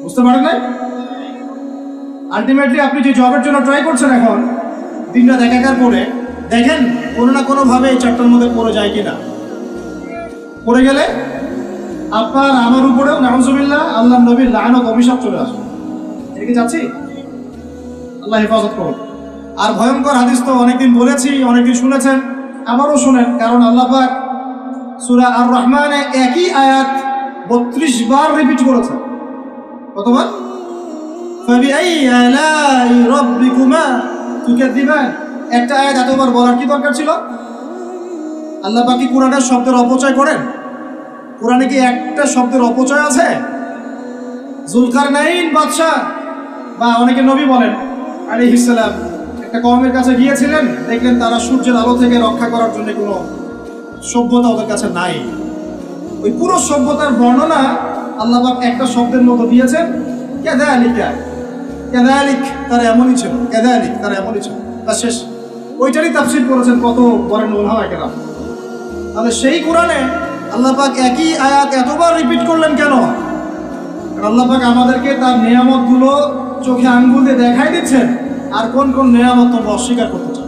বুঝতে পারেন না? আলটিমেটলি আপনি যে জবের জন্য ট্রাই করছেন, এখন দিনরাত একাকার করে দেখেন কোনো না কোনোভাবে এই 4টার মধ্যে পড়ে যায় কিনা। পড়ে গেলে আপনার আমার উপরেও নাউজুবিল্লাহ আল্লাহ নবীর লানত অভিশাপ চলে আসবে। এদিকে যাচ্ছি, আল্লাহ হেফাজত করুন। আর ভয়ঙ্কর হাদিস তো অনেকদিন বলেছি, অনেকদিন শুনেছেন, আবারও শুনেন, কারণ আল্লাহ পাক সূরা আর রহমানে একই আয়াত 32 বার রিপিট করেছেন। কতবার? ফাবিআই আলাই রাব্বিকুমা তুকাযিবান। একটা আয়াত এতবার বলার কি দরকার ছিল? আল্লাহ পাক কি কোরআনের শব্দের অপচয় করেন? কোরআনে কি একটা শব্দের অপচয় আছে? জুলকারনাইন বাদশাহ বা অনেকে নবী বলেন আলাইহিস সালাম একটা কওমের কাছে গিয়েছিলেন, দেখলেন তারা সূর্যের আলো থেকে রক্ষা করার জন্য কোনো সভ্যতা ওদের কাছে নাই। ওই পুরো সভ্যতার বর্ণনা আল্লাহ পাক একটা শব্দের মতো দিয়েছেন, কাযালিকা। কাযালিক তারা এমনই ছিল, কাযালিক তারা এমনই ছিল, তা শেষ। ওইটারই তাফসীর করেছেন কত বলেন উলামায়ে কেরাম। তাহলে সেই কোরআনে আল্লাহ পাক একই আয়াত এতবার রিপিট করলেন কেন? আল্লাহ পাক আমাদেরকে তার নিয়ামতগুলো চোখে আঙ্গুল দিয়ে দেখাই দিচ্ছেন, আর কোন কোন নিয়ামত তোমরা অস্বীকার করতে চাও।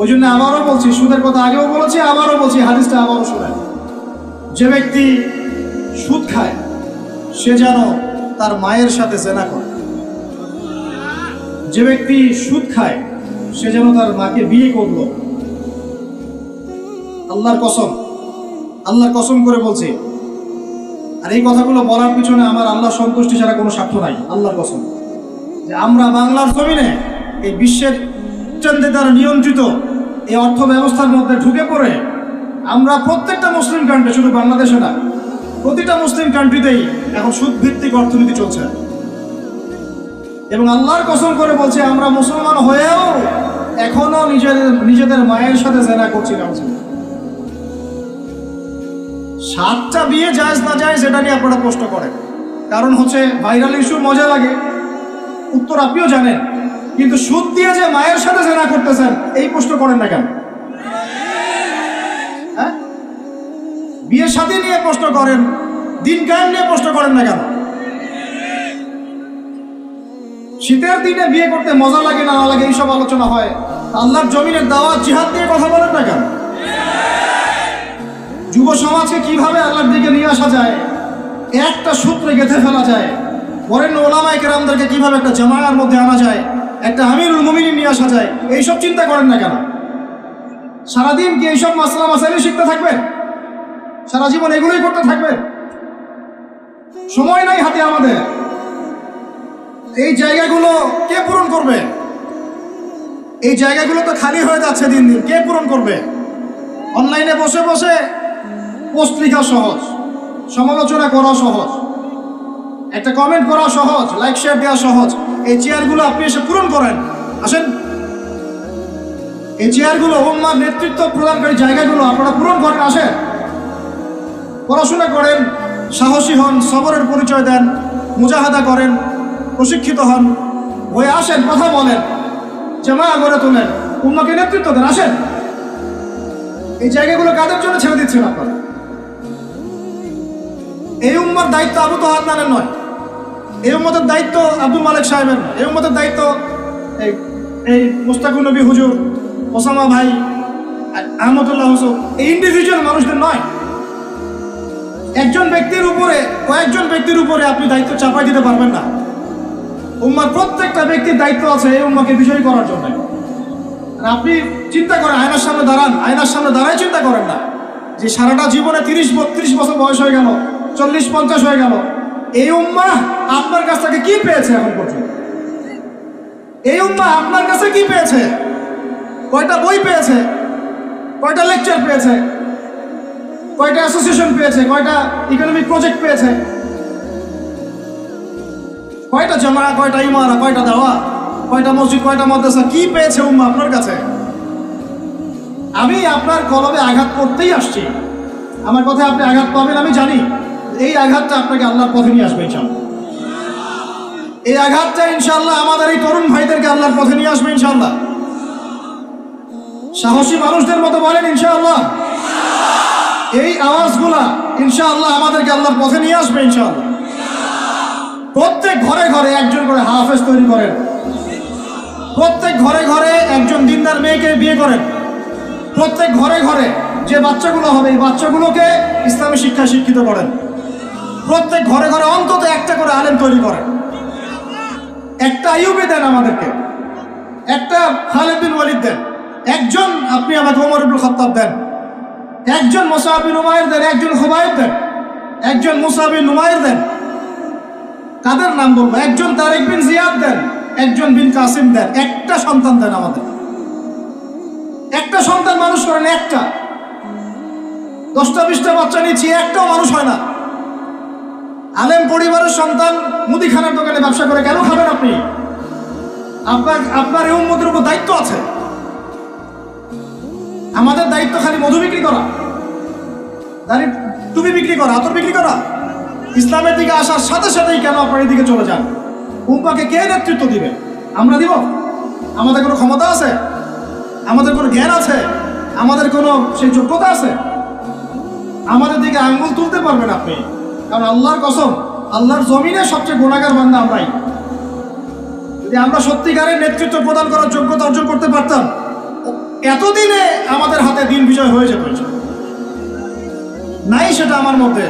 ওই জন্য আবারও বলছি, সুদের কথা আগেও বলেছি, আবারও বলছি, হাদিসটা আবারও শোনেন। যে ব্যক্তি সুদ খায় সে যেন তার মায়ের সাথে জেনা করে। যে ব্যক্তি সুদ খায় সে যেন তার মাকে বিয়ে করলো। আল্লাহর কসম, আল্লাহর কসম করে বলছি। আর এই কথাগুলো বলার পিছনে আমার আল্লাহ সন্তুষ্টি ছাড়া কোনো স্বার্থ নাই। আল্লাহর কসম যে আমরা বাংলার জমিনে এই বিশ্বের চন্দ্রে দ্বারা নিয়ন্ত্রিত এই অর্থ ব্যবস্থার মধ্যে ঢুকে পড়ে আমরা প্রত্যেকটা মুসলিম কান্ট্রি, শুধু বাংলাদেশে না, প্রতিটা মুসলিম কান্ট্রিতেই এখন সুদ ভিত্তিক অর্থনীতি চলছে। এবং আল্লাহর কসম করে বলছে আমরা মুসলমান হয়েও এখনো নিজেদের মায়ের সাথে জেনা করছি না। 7টা বিয়ে জায়েজ না জায়েজ এটা নিয়ে আপনারা প্রশ্ন করেন, কারণ হচ্ছে ভাইরাল ইস্যু, মজা লাগে, উত্তর আপনিও জানেন। কিন্তু সুদ দিয়ে যে মায়ের সাথে জেনা করতেছেন এই প্রশ্ন করেন না কেন? হ্যাঁ, বিয়ে শাদী নিয়ে প্রশ্ন করেন, দিন কায়েম নিয়ে প্রশ্ন করেন না কেন? শীতের দিনে বিয়ে করতে মজা লাগে না লাগে এইসব আলোচনা হয়, আল্লাহর জমিনের দাওয়াত জিহাদ নিয়ে কথা বলেন না কেন? যুব সমাজকে কিভাবে আল্লাহর দিকে নিয়ে আসা যায়, একটা সূত্রে গেঁথে ফেলা যায়, বরেণ্য ওলামায়ে কেরামদেরকে কিভাবে একটা জামায়ার মধ্যে আনা যায়, একটা আমিরুল মুমিনিন নিয়ে আসা যায়, এইসব চিন্তা করেন না কেন? সারাদিন কি এইসব মাসলা মাসাইল শিখতে থাকবেন? সারা জীবন এগুলোই করতে থাকবেন? সময় নাই হাতে আমাদের। এই জায়গাগুলো কে পূরণ করবে? এই জায়গাগুলো তো খালি হয়ে যাচ্ছে দিন দিন, কে পূরণ করবে? অনলাইনে বসে বসে পোস্ট লেখা সহজ, সমালোচনা করা সহজ, একটা কমেন্ট করা সহজ, লাইক শেয়ার দেওয়া সহজ। এই চেয়ারগুলো আপনি এসে পূরণ করেন, আসেন। এই চেয়ারগুলো উম্মার নেতৃত্ব প্রদানকারী জায়গাগুলো আপনারা পূরণ করেন, আসেন। পড়াশোনা করেন, সাহসী হন, সবরের পরিচয় দেন, মুজাহাদা করেন, প্রশিক্ষিত হন, হয়ে আসেন, কথা বলেন, জামায়া গড়ে তোলেন, উম্মাকে নেতৃত্ব দেন, আসেন। এই জায়গাগুলো কাদের জন্য ছেড়ে দিচ্ছেন আপনারা? এই উম্মার দায়িত্ব আবু তো আদনানের নয়, এই উম্মতের দায়িত্ব আব্দুল মালিক সাহেবের নয়, এই উম্মতের দায়িত্ব এই মুস্তাকুর নবী হুজুর, ওসামা ভাই, আহমদুল্লাহ হোসেন, এই ইন্ডিভিজুয়াল মানুষদের নয়। একজন ব্যক্তির উপরে, কয়েকজন ব্যক্তির উপরে আপনি দায়িত্ব চাপাই দিতে পারবেন না। উম্মার প্রত্যেকটা ব্যক্তির দায়িত্ব আছে এই উম্মাকে বিজয়ী করার জন্য। আপনি চিন্তা করেন, আয়নার সামনে দাঁড়ান, আয়নার সামনে দাঁড়ায় চিন্তা করেন না যে সারাটা জীবনে 30-32 বছর বয়স হয়ে গেল, 40-50 হয়ে গেল, এই উম্মাহ আপনার কাছ থেকে কি পেয়েছে এখন পর্যন্ত? এই উম্মাহ আপনার কাছে কি পেয়েছে? কয়টা বই পেয়েছে? কয়টা লেকচার পেয়েছে? কয়টা অ্যাসোসিয়েশন পেয়েছে? কয়টা ইকোনমিক প্রজেক্ট পেয়েছে? কয়টা জামা, কয়টা ইমারা, কয়টা দাওয়া, কয়টা মসজিদ, কয়টা মাদ্রাসা, কি পেয়েছে উম্মাহ আপনার কাছে? আমি আপনার কলবে আঘাত করতেই আসছি। আমার কথায় আপনি আঘাত পাবেন আমি জানি। এই আঘাতটা আপনাকে আল্লাহর পথে নিয়ে আসবে ইনশাআল্লাহ। এই আঘাতটা ইনশাআল্লাহ আমাদের এই তরুণ ভাইদেরকে আল্লাহর পথে নিয়ে আসবে ইনশাআল্লাহ। সাহসী মানুষদের মতো বলেন ইনশাআল্লাহ। এই আওয়াজগুলা ইনশাআল্লাহ আমাদেরকে আল্লাহর পথে নিয়ে আসবে ইনশাআল্লাহ। প্রত্যেক ঘরে ঘরে একজন করে হাফেজ তৈরি করেন, প্রত্যেক ঘরে ঘরে একজন দিনদার মেয়েকে বিয়ে করেন, প্রত্যেক ঘরে ঘরে যে বাচ্চাগুলো হবে এই বাচ্চাগুলোকে ইসলামী শিক্ষায় শিক্ষিত করেন, প্রত্যেক ঘরে ঘরে অন্তত একটা করে আলেম তৈরি করেন। একটা আইয়ুবী দেন আমাদেরকে, একটা খালিদ বিন ওয়ালিদ দেন, একজন আপনি আমাকে ওমর ইবনে খাত্তাব দেন, একজন মুসআব বিন উমাইর দেন, একজন খুবাইব দেন, একজন মুসআব বিন উমাইর দেন। কাদের নাম বলবো? একজন তারিক বিন জিয়াদ দেন, একজন বিন কাসিম দেন। একটা সন্তান দেন আমাদের, একটা সন্তান মানুষ করেন। একটা 10টা-20টা বাচ্চা নিচ্ছি, একটাও মানুষ হয় না। আলেম পরিবারের সন্তান মুদিখানার দোকানে ব্যবসা করে কেন খাবেন আপনি? আপনার এই উম্মতের উপর দায়িত্ব আছে। আমাদের দায়িত্ব খালি মধু বিক্রি করা, দাঁড়িয়ে টুপি বিক্রি করা, আতর বিক্রি করা? ইসলামের দিকে আসার সাথে সাথেই কেন আপনার এদিকে চলে যান? উম্মাকে কে নেতৃত্ব দিবে? আমরা দিব? আমাদের কোনো ক্ষমতা আছে? আমাদের কোনো জ্ঞান আছে? আমাদের কোনো সেই যোগ্যতা আছে? আমাদের দিকে আঙ্গুল তুলতে পারবেন আপনি? কারণ আল্লাহর কসম আল্লাহর জমিনে সবচেয়ে গুনাহগার বান্দা আমরাই। যদি আমরা সত্যিকারের নেতৃত্ব প্রদান করার যোগ্যতা অর্জন করতে পারতাম, এতদিনে আমাদের হাতে দিন বিজয় হয়ে যেত। নাই সেটা আমার মধ্যে,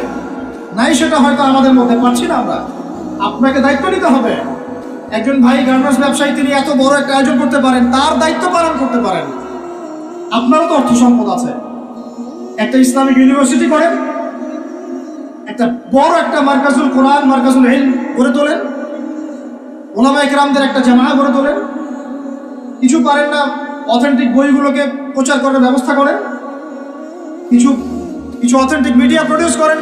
নাই সেটা হয়তো আমাদের মধ্যে, পারছি না আমরা। আপনাকে দায়িত্ব নিতে হবে। একজন ভাই গার্মেন্টস ব্যবসায়ী, তিনি এত বড় একটা আয়োজন করতে পারেন, তার দায়িত্ব পালন করতে পারেন। আপনারও তো অর্থ সম্পদ আছে, একটা ইসলামিক ইউনিভার্সিটি করেন, একটা বড় একটা মার্কাজুল কোরআন, মার্কাজুল ইলম গড়ে তোলেন, ওলামা ইকরামদের একটা জামায়া গড়ে তোলেন। কিছু পারেন না, অথেন্টিক বইগুলোকে প্রচার করার ব্যবস্থা করেন, কিছু কিছু অথেন্টিক মিডিয়া প্রডিউস করেন।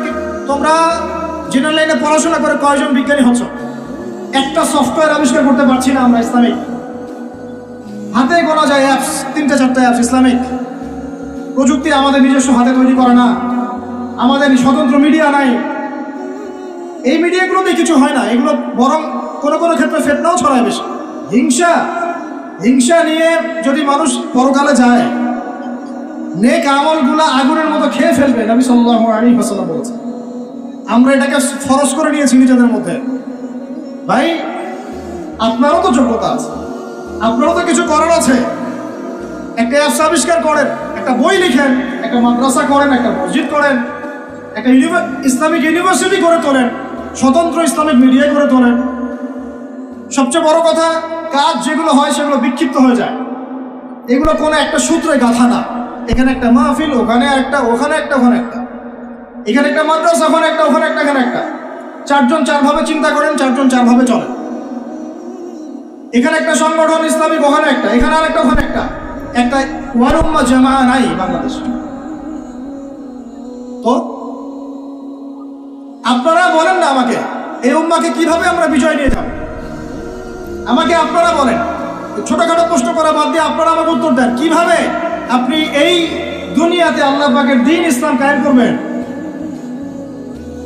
তোমরা জেনারেল লাইনে পড়াশোনা করে কয়জন বিজ্ঞানী হচ্ছ? একটা সফটওয়্যার আবিষ্কার করতে পারছি না আমরা ইসলামিক, হাতে গোনা যায় অ্যাপস, 3-4টা অ্যাপস ইসলামিক। প্রযুক্তি আমাদের নিজস্ব হাতে তৈরি করা না, আমাদের স্বতন্ত্র মিডিয়া নাই। এই মিডিয়াগুলো দিয়ে কিছু হয় না, এগুলো বরং কোনো কোনো ক্ষেত্রে ফেতনাও ছড়ায় বেশি। হিংসা নিয়ে যদি মানুষ পরকালে যায়, নেক আমলগুলা আগুনের মতো খেয়ে ফেলবে, নবী সাল্লাল্লাহু আলাইহি ওয়াসাল্লাম বলেছেন। আমরা এটাকে ফরজ করে নিয়েছি নিজেদের মধ্যে। ভাই, আপনারও তো যোগ্যতা আছে, আপনারও তো কিছু করার আছে। একটা অ্যাপস আবিষ্কার করেন, একটা বই লিখেন, একটা মাদ্রাসা করেন, একটা মসজিদ করেন, একটা ইসলামিক ইউনিভার্সিটি করে তোলেন, স্বতন্ত্র ইসলামিক মিডিয়া করে তোলেন। সবচেয়ে বড় কথা, কাজ যেগুলো হয় সেগুলো বিক্ষিপ্ত হয়ে যায়। এগুলো কোনো একটা সূত্রে গাঁথা না। এখানে একটা মাহফিল, ওখানে একটা, ওখানে একটা, ওখানে একটা, এখানে একটা মাদ্রাসা, ওখানে একটা, ওখানে একটা, এখানে একটা। 4জন 4ভাবে চিন্তা করেন, 4জন 4ভাবে চলেন। এখানে একটা সংগঠন ইসলামিক, ওখানে একটা, এখানে আর একটা, ওখানে একটা। একটা ওয়াল উম্মাহ জামাআ নাই বাংলাদেশে। তো আপনারা বলেন না আমাকে, এই উম্মাহকে কিভাবে আমরা বিজয় নিয়ে যাব? আমাকে আপনারা বলেন। ছোটখাটো প্রশ্ন করা বাদ দিয়ে আপনারা আমাকে উত্তর দেন, কিভাবে আপনি এই দুনিয়াতে আল্লাহ পাকের দ্বীন ইসলাম কায়েম করবেন?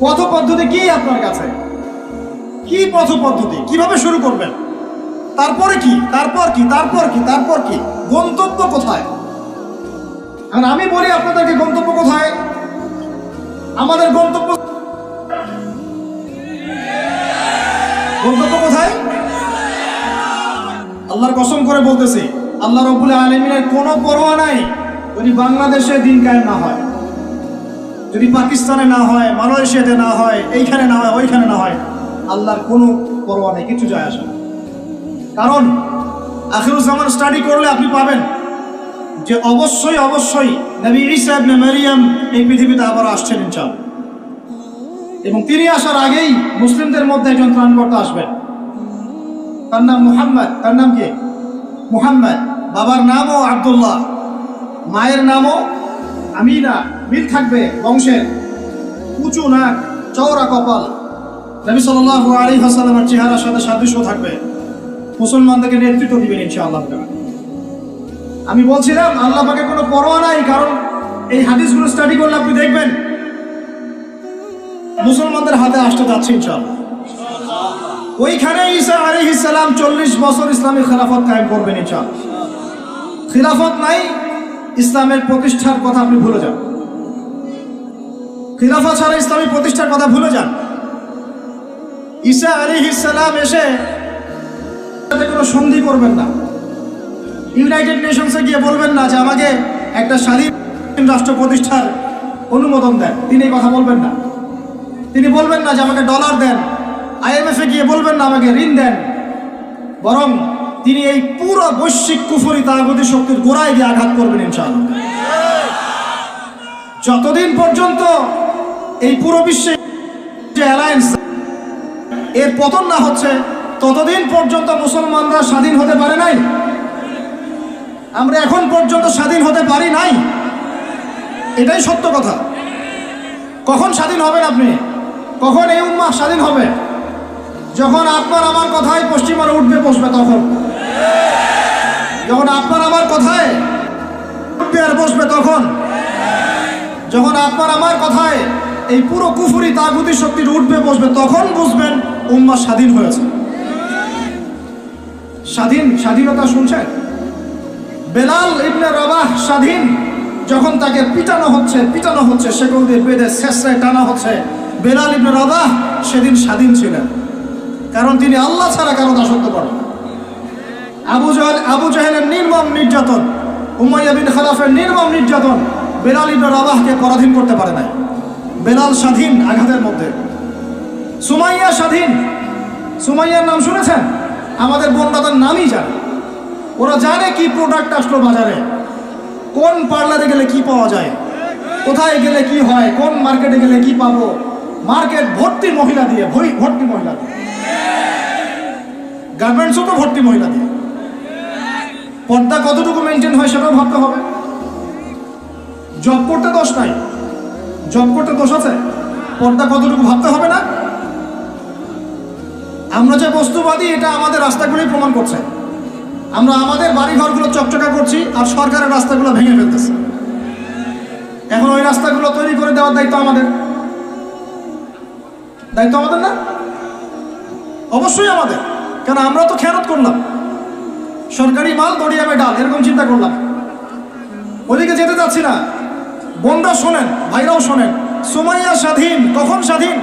পথ পদ্ধতি কি আপনার কাছে? কি পথ পদ্ধতি, কিভাবে শুরু করবেন? তারপরে কি, তারপর কি, তারপর কি, তারপর কি? গন্তব্য কোথায়? আর আমি বলি আপনাদেরকে, গন্তব্য কোথায়? আমাদের গন্তব্য কোথায়? আল্লাহর কসম করে বলতেছি, আল্লাহ রাব্বুল আলামিনের কোনো পরোয়া নাই যদি বাংলাদেশে দিন কায়েম না হয়, যদি পাকিস্তানে না হয়, মালয়েশিয়াতে না হয়, এইখানে না হয়, ওইখানে না হয়, আল্লাহর কোনো পরোয়া নেই, কিছু যায় আসে না। কারণ আখিরুজ্জামান স্টাডি করলে আপনি পাবেন যে অবশ্যই অবশ্যই নবী ঈসা ইবনে মারইয়াম এই পৃথিবীতে আবার আসছেন ইনশাআল্লাহ। এবং তিনি আসার আগেই মুসলিমদের মধ্যে একজন ত্রাণকর্তা আসবেন। তার নাম মুহাম্মদ। তার নাম কি? মুহাম্মদ। বাবার নামও আব্দুল্লাহ, মায়ের নামও আমিনা। মিল থাকবে বংশের। উঁচু নাক, চওড়া কপাল, নবী সাল্লাল্লাহু আলাইহি ওয়াসাল্লামের চেহারার সাথে সাদৃশ্য থাকবে। মুসলমানদেরকে নেতৃত্ব দিবেন ইনশাআল্লাহ। আমি বলছিলাম আল্লাহ পাকের কোনো পরোয়া নাই, কারণ এই হাদিসগুলো স্টাডি করলে আপনি দেখবেন মুসলমানদের হাতে আসতে যাচ্ছে ইনশাআল্লাহ। ওইখানে ঈসা আলাইহিস সালাম 40 বছর ইসলামী খেলাফত কায়েম করবেন ইনশাআল্লাহ। খিলাফত নাই, ইসলামের প্রতিষ্ঠার কথা আপনি ভুলে যান। খিলাফত ছাড়া ইসলামী প্রতিষ্ঠার কথা ভুলে যান। ঈসা আলাইহিস সালাম এসে কোনো সন্ধি করবেন না। ইউনাইটেড নেশনসে গিয়ে বলবেন না যে আমাকে একটা স্বাধীন রাষ্ট্র প্রতিষ্ঠার অনুমোদন দেন, তিনি এই কথা বলবেন না। তিনি বলবেন না যে আমাকে ডলার দেন, IMF-এ গিয়ে বলবেন না আমাকে ঋণ দেন। বরং তিনি এই পুরো বৈশ্বিক কুফরি তাগুতি শক্তির গোড়ায় গিয়ে আঘাত করবেন ইনশাআল্লাহ। যতদিন পর্যন্ত এই পুরো বিশ্বে যে অ্যালায়েন্স এর পতন না হচ্ছে, ততদিন পর্যন্ত মুসলমানরা স্বাধীন হতে পারে নাই। আমরা এখন পর্যন্ত স্বাধীন হতে পারি নাই, এটাই সত্য কথা। কখন স্বাধীন হবেন আপনি? কখন এই উম্মাহ স্বাধীন হবে? যখন আপনার আমার কথায় পশ্চিমারা উঠবে বসবে, তখন। যখন আপনার আমার কথায় উঠবে আর বসবে, তখন। যখন আপনার আমার কথায় এই পুরো কুফরি তাগুতি শক্তির উঠবে বসবে, তখন বুঝবেন উম্মাহ স্বাধীন হয়েছে। স্বাধীনতা শুনছেন? বেলাল ইবনে রাবাহ স্বাধীন, যখন তাকে পিটানো হচ্ছে, সেগুলো দিয়ে বেঁধে শেষরায় টানা হচ্ছে। বেলাল ইবনে রাবাহ সেদিন স্বাধীন ছিলেন, কারণ তিনি আল্লাহ ছাড়া কারো দাসত্ব করেন। আবু জাহেলের নির্মম নির্যাতন, উমাইয়া বিন খালাফের নির্মম নির্যাতন বেলাল ইবনে রাবাহকে পরাধীন করতে পারে নাই। বেলাল স্বাধীন আঘাতের মধ্যে, সুমাইয়া স্বাধীন। সুমাইয়ার নাম শুনেছেন? আমাদের বোনরা তার নামই জানে। ওরা জানে কি প্রোডাক্ট আসলো বাজারে, কোন পার্লারে গেলে কি পাওয়া যায়, কোথায় গেলে কি হয়, কোন মার্কেটে গেলে কি পাবো। মার্কেট ভর্তি মহিলা দিয়ে, ভর্তি মহিলা দিয়ে, গার্মেন্টসও তো ভর্তি মহিলা দিয়ে। পর্দা কতটুকু মেনটেন হয় সেটাও ভাবতে হবে। জব করতে দোষ নাই, জব করতে দোষ আছে, পর্দা কতটুকু ভাবতে হবে না? আমরা যে বস্তুবাদী এটা আমাদের রাস্তাগুলোই প্রমাণ করছে। আমরা আমাদের বাড়িঘরগুলো চকচকা করছি আর সরকারের রাস্তাগুলো ভেঙে ফেলতেছে। এখন ওই রাস্তাগুলো তৈরি করে দেওয়ার দায়িত্ব আমাদের, দায়িত্ব আমাদের না? অবশ্যই আমাদের, কারণ আমরা তো খেয়ানত করলাম, সরকারি মাল দড়িয়াবে ডাল, এরকম চিন্তা করলাম। ওদিকে যেতে যাচ্ছি না। বোনরা শোনেন, ভাইরাও শোনেন, সুমাইয়া স্বাধীন। কখন স্বাধীন?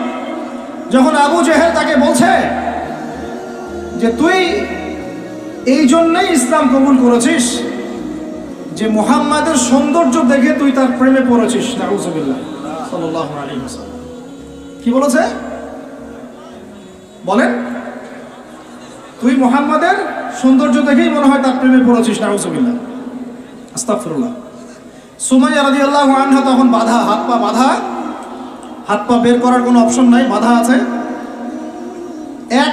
যখন আবু জেহেল তাকে বলছে যে তুই এই জন্যই ইসলাম কবুল করেছিস যে মুহাম্মাদের সৌন্দর্য দেখে তুই তার প্রেমে পড়েছিস। নাউযুবিল্লাহ সাল্লাল্লাহু আলাইহি ওয়াসাল্লাম কি বলেছে বলেন? তুই মুহাম্মাদের সৌন্দর্য দেখেই মনে হয় তার প্রেমে পড়েছিস। নাউযুবিল্লাহ, আস্তাগফিরুল্লাহ। সুমাইয়া রাদিয়াল্লাহু আনহা তখন বাধা, হাত পা বাধা, হাত পা বের করার কোনো অপশন নাই, বাধা আছে। এক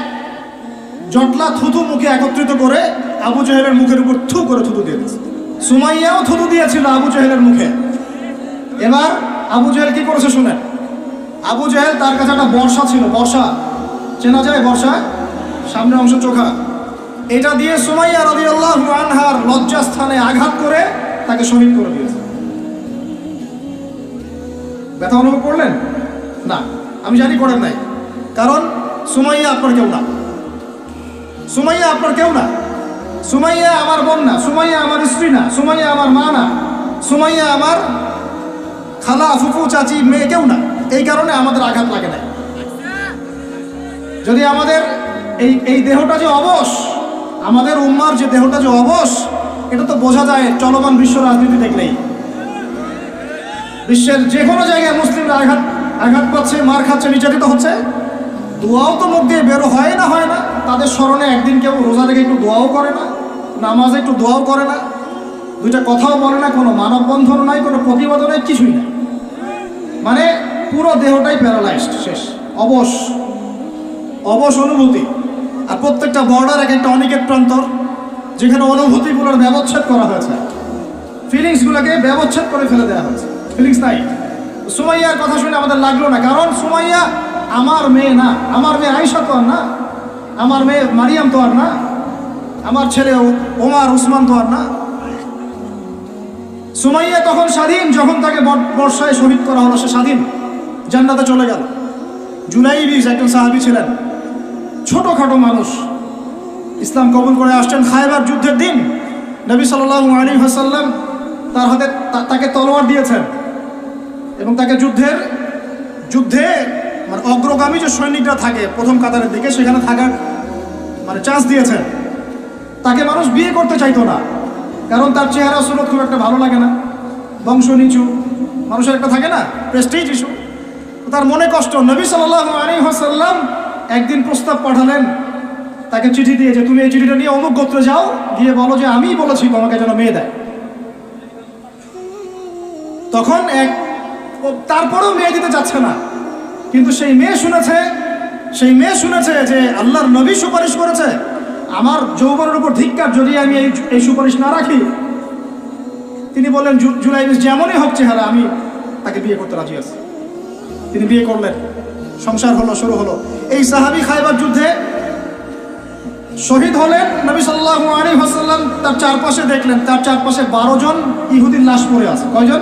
জটলা থুতু মুখে একত্রিত করে আবু জেহেলের মুখের উপর থু করে থুতু দিয়ে দিয়েছে। সুমাইয়াও থুতু দিয়েছিল আবু জেহেলের মুখে। এবার আবু জেহেল কি করেছে শুনেন। আবু জেহেল তার কাছে একটা বর্ষা ছিল, বর্ষা চেনা যায়, বর্ষা সামনের অংশ চোখা, এটা দিয়ে সুমাইয়া রাদিয়াল্লাহু আনহার লজ্জাস্থানে আঘাত করে তাকে শহীদ করে দিয়েছে। ব্যথা অনুভব করলেন না? আমি জানি করেন নাই, কারণ সুমাইয়া আপনার কেউ না, সুমাইয়া আপনার কেউ না, সুমাইয়া আমার বোন না, সুমাইয়া আমার স্ত্রী না, সুমাইয়া আমার মা না, সুমাইয়া আমার খালা ফুফু চাচি মেয়ে কেউ না। এই কারণে আমাদের আঘাত লাগে না। যদি আমাদের এই দেহটা যে অবশ, আমাদের উম্মার যে দেহটা যে অবশ, এটা তো বোঝা যায় চলমান বিশ্ব রাজনীতি দেখলেই। বিশ্বের যে কোনো জায়গায় মুসলিমরা আঘাত পাচ্ছে, মার খাচ্ছে, নির্যাতিত হচ্ছে, দোয়াও তো মুখ দিয়ে বেরো হয় না। তাদের স্মরণে একদিন কেউ রোজা রেখে একটু দোয়াও করে না, নামাজে একটু দোয়াও করে না, দুইটা কথাও বলে না, কোনো মানববন্ধন নাই, কোনো প্রতিবাদও নাই, কিছুই নাই। মানে পুরো দেহটাই প্যারালাইজড, শেষ, অবশ অনুভূতি। আর প্রত্যেকটা বর্ডার এক একটা অনিকেট প্রান্তর, যেখানে অনুভূতিগুলোর ব্যবচ্ছেদ করা হয়েছে, ফিলিংসগুলোকে ব্যবচ্ছেদ করে ফেলে দেওয়া হয়েছে, ফিলিংস নাই। সুমাইয়ার কথা শুনে আমাদের লাগলো না, কারণ সুমাইয়া আমার মেয়ে না, আমার মেয়ে আয়েশা তো আর না, আমার মেয়ে মারিয়াম তো আর না, আমার ছেলে ওমর উসমান তো আর না। সুমাইয়া তখন স্বাধীন, যখন তাকে বর্ষায় শহীদ করা হলো, সে স্বাধীন, জান্নাতে চলে গেল। জুলাইবিস একজন সাহাবী ছিলেন, ছোটখাটো মানুষ, ইসলাম কবুল করে আসছেন। খায়বার যুদ্ধের দিন নবী সাল্লাল্লাহু আলাইহি ওয়াসাল্লাম তার হাতে তাকে তলোয়ার দিয়েছেন এবং তাকে যুদ্ধে মানে অগ্রগামী যে সৈনিকরা থাকে প্রথম কাতারের দিকে, সেখানে থাকার মানে চান্স দিয়েছেন। তাকে মানুষ বিয়ে করতে চাইতো না, কারণ তার চেহারা সুরত খুব একটা ভালো লাগে না, বংশ নিচু, মানুষের একটা থাকে না প্রেস্টিজ ইস্যু। তার মনে কষ্ট। নবী সাল্লাল্লাহু আলাইহি ওয়াসাল্লাম একদিন প্রস্তাব পাঠালেন তাকে চিঠি দিয়ে, যে তুমি এই চিঠিটা নিয়ে অমুক গোত্রে যাও, গিয়ে বলো যে আমি বলেছি তোমাকে যেন মেয়ে দেয়। তখন তারপরেও মেয়ে দিতে চাচ্ছে না, কিন্তু সেই মেয়ে শুনেছে যে আল্লাহর নবী সুপারিশ করেছে, আমার যৌবনের উপর ধিক্কার যদি আমি এই সুপারিশ না রাখি। তিনি বললেন জুলাইবিস যেমনই হোক চেহারা, আমি তাকে বিয়ে করতে রাজি আছি। তিনি বিয়ে করলেন, সংসার হলো, শুরু হলো। এই সাহাবী খায়বার যুদ্ধে শহীদ হলেন। নবী সাল্লাল্লাহু আলাইহি ওয়াসাল্লাম তার চারপাশে দেখলেন, তার চারপাশে 12 জন ইহুদির লাশ পড়ে আছে। কয়জন?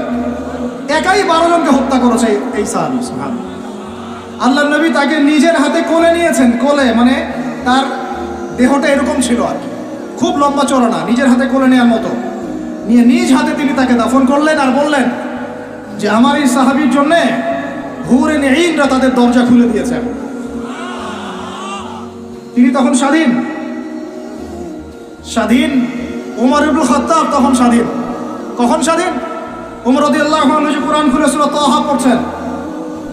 একাই 12 জনকে হত্যা করেছে এই সাহাবী। সুবহানাল্লাহ। আল্লাহর নবী তাকে নিজের হাতে কোলে নিয়েছেন, কোলে মানে তার দেহটা এরকম ছিল আর কি, খুব লম্বা চওড়া না, নিজের হাতে কোলে নেওয়ার মতো নিয়ে নিজ হাতে তিনি তাকে দাফন করলেন। আর বললেন যে আমার এই সাহাবীর জন্যে হুরে নেঈনরা তাদের দরজা খুলে দিয়েছেন, তিনি তখন স্বাধীন। স্বাধীন ওমর ইবনুল খাত্তাব তখন স্বাধীন। কখন স্বাধীন? ওমর রাদিয়াল্লাহু আনহু যে কোরআন খুলে সূরা তাহা পড়ছেন,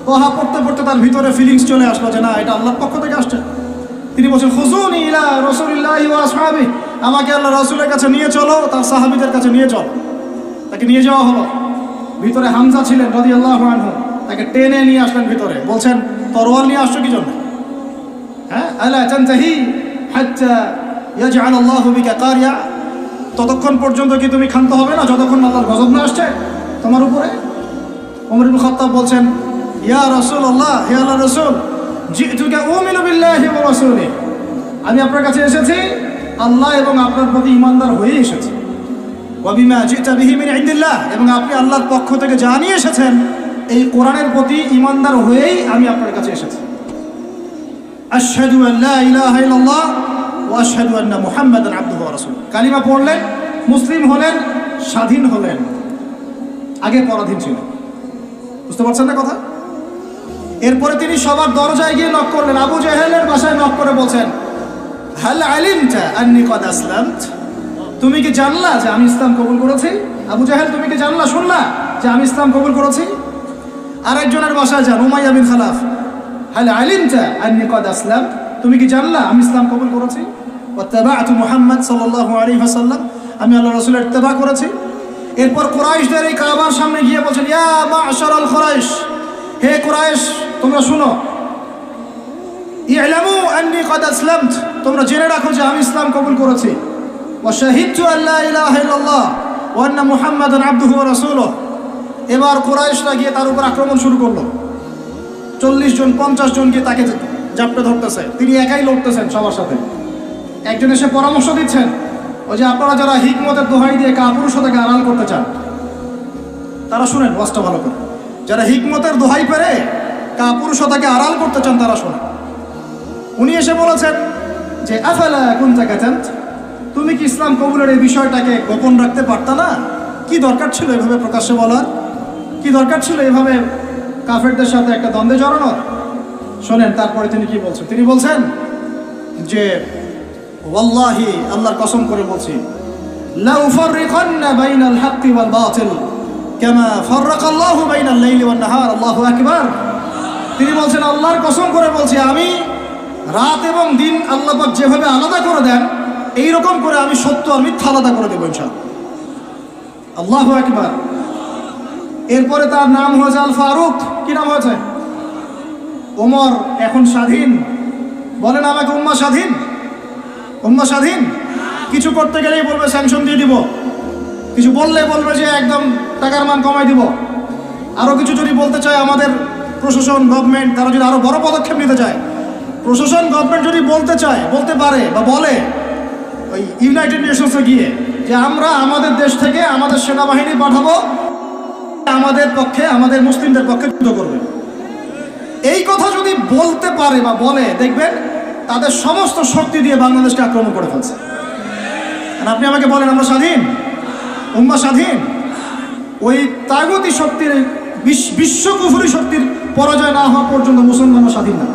তাহা পড়তে পড়তে তার ভিতরে ফিলিংস চলে আসলো যে না, এটা আল্লাহর পক্ষ থেকে আসছে। তিনি বলছেন, খুজুনি ইলা রাসূলিল্লাহি ওয়া আসহাবি, আমাকে আল্লাহ রাসূলের কাছে নিয়ে চলো, তার সাহাবীদের কাছে নিয়ে চলো। তাকে নিয়ে যাওয়া হলো। ভিতরে হামজা ছিলেন রাদিয়াল্লাহু আনহু, তাকে টেনে নিয়ে আসলেন ভিতরে। বলছেন, তরোয়াল নিয়ে আসছো কি জন্য? হ্যাঁ, আলা তানতাহি হাত্তা ইয়াজআল আল্লাহু বিকা কারিয়া, ততক্ষণ পর্যন্ত কি তুমি ক্ষান্ত হবে না যতক্ষণ আল্লাহর গজব না আসছে তোমার উপরে? ওমর ইবনে খাত্তাব বলছেন, ইয়া রাসূলুল্লাহ, হে আল্লাহর রাসূল, জিতুকা উমিনু বিল্লাহি ওয়া রাসূলিহি, আমি আপনার কাছে এসেছি আল্লাহ এবং আপনার প্রতি ঈমানদার হয়ে এসেছি। ওয়া বিমা জিতা বিহি মিন ইনদিল্লাহ, এবং আপনি আল্লাহর পক্ষ থেকে যা নিয়ে এসেছেন এই কোরআনের প্রতি ঈমানদার হয়েই আমি আপনার কাছে এসেছি। আশহাদু আল লা ইলাহা ইল্লাল্লাহ ওয়া আশহাদু আন্না মুহাম্মাদান আবদুহু ওয়া রাসূলুহু, কালিমা পড়লেন, মুসলিম হলেন, স্বাধীন হলেন। আগে পরাধীন ছিলেন। বুঝতে পারছেন না কথা? এরপরে তিনি সবার দরজায় গিয়ে নক করলেন। আবু জাহেলের বাসায় নক করে বলছেন, হাল আলিমতা আন্নী কদ আসলামত, তুমি কি জানলা যে আমি ইসলাম কবুল করেছি? আবু জাহেল, তুমি কি জানলা, শুনলা যে আমি ইসলাম কবুল করেছি? আরেকজনের বাসায় যান, উমাইয়া বিন খালাফ, হাল আলিমতা আন্নী কদ আসলাম, তুমি কি জানলা আমি ইসলাম কবুল করেছি? ওয়াত্তাবা'তু মুহাম্মদ সাল্লাল্লাহু আলাইহি ওয়াসাল্লাম, আমি আল্লাহর রাসূলের ইত্তেবা করেছি। এরপর কুরাইশদের এই কাবার সামনে গিয়ে বলছেন, ইয়া মা'শারাল কুরাইশ, হে কুরাইশ তোমরা শুনো, ই'লামু আন্নী কদ আসলামত, তোমরা জেনে রাখো যে আমি ইসলাম কবুল করেছি। ওয়া শাহিদতু আল্লা ইলাহা ইল্লাল্লাহ ওয়া আন্না মুহাম্মাদান আবদুহু ওয়া রাসূলুহু। এবার কুরাইশরা গিয়ে তার উপর আক্রমণ শুরু করলো। 40 জন 50 জন গিয়ে তাকে জাপটে ধরতেছে, তিনি একাই লড়তেছেন সবার সাথে। একজন এসে পরামর্শ দিচ্ছেন, ওই যে আপনারা যারা হিকমতের দোহাই দিয়ে কাপুরুষতাকে আড়াল করতে চান তারা শুনেন ওয়াজটা ভালো করে। যারা হিকমতের দোহাই পেরে কাপুরুষতাকে আড়াল করতে চান তারা শোনেন। উনি এসে বলেছেন যে আফালা কুনতা কাতান্ত, তুমি কি ইসলাম কবুলের এই বিষয়টাকে গোপন রাখতে পারতা না? কি দরকার ছিল এভাবে প্রকাশ্যে বলার? কি দরকার ছিল এভাবে কাফেরদের সাথে একটা দ্বন্দ্বে জড়ানোর? শোনেন তারপরে তিনি কি বলছেন। তিনি বলছেন যে ওয়াল্লাহি, আল্লাহর কসম করে বলছি, লা উফাররিকান্না বাইনাল হাক্কি ওয়াল বাতিল কামা ফাররাকাল্লাহু বাইনাল লাইলি ওয়ান নাহার, আল্লাহু আকবার। তিনি বলছেন, আল্লাহর কসম করে বলছি, আমি রাত এবং দিন আল্লাহ পাক যেভাবে আলাদা করে দেন এইরকম করে আমি সত্য আর মিথ্যা আলাদা করে দেব ইনশাআল্লাহ। আল্লাহু আকবার। এরপরে তার নাম হয়েছে আল ফারুক। কি নাম হয়েছে? ওমর এখন স্বাধীন। বলেন আমাকে, উম্মাহ স্বাধীন? উম্মাহ স্বাধীন? কিছু করতে গেলেই বলবে স্যাংশন দিয়ে দিব, কিছু বললে বলবে যে একদম টাকার মান কমাই দিব। আরও কিছু যদি বলতে চায় আমাদের প্রশাসন গভর্নমেন্ট, তারা যদি আরও বড় পদক্ষেপ নিতে চায়, প্রশাসন গভর্নমেন্ট যদি বলতে চায়, বলতে পারে বা বলে ওই ইউনাইটেড নেশনসে গিয়ে যে আমরা আমাদের দেশ থেকে আমাদের সেনাবাহিনী পাঠাবো, আমাদের পক্ষে, আমাদের মুসলিমদের পক্ষে যুদ্ধ করবে, এই কথা যদি বলতে পারে বা বলে, দেখবেন তাদের সমস্ত শক্তি দিয়ে বাংলাদেশকে আক্রমণ করে ফেলছে। আর আপনি আমাকে বলেন আমরা স্বাধীন? উম্মাহ স্বাধীন? ওই তাগুতি শক্তির, বিশ্ব কুফরি শক্তির পরাজয় না হওয়া পর্যন্ত মুসলমানরা স্বাধীন না।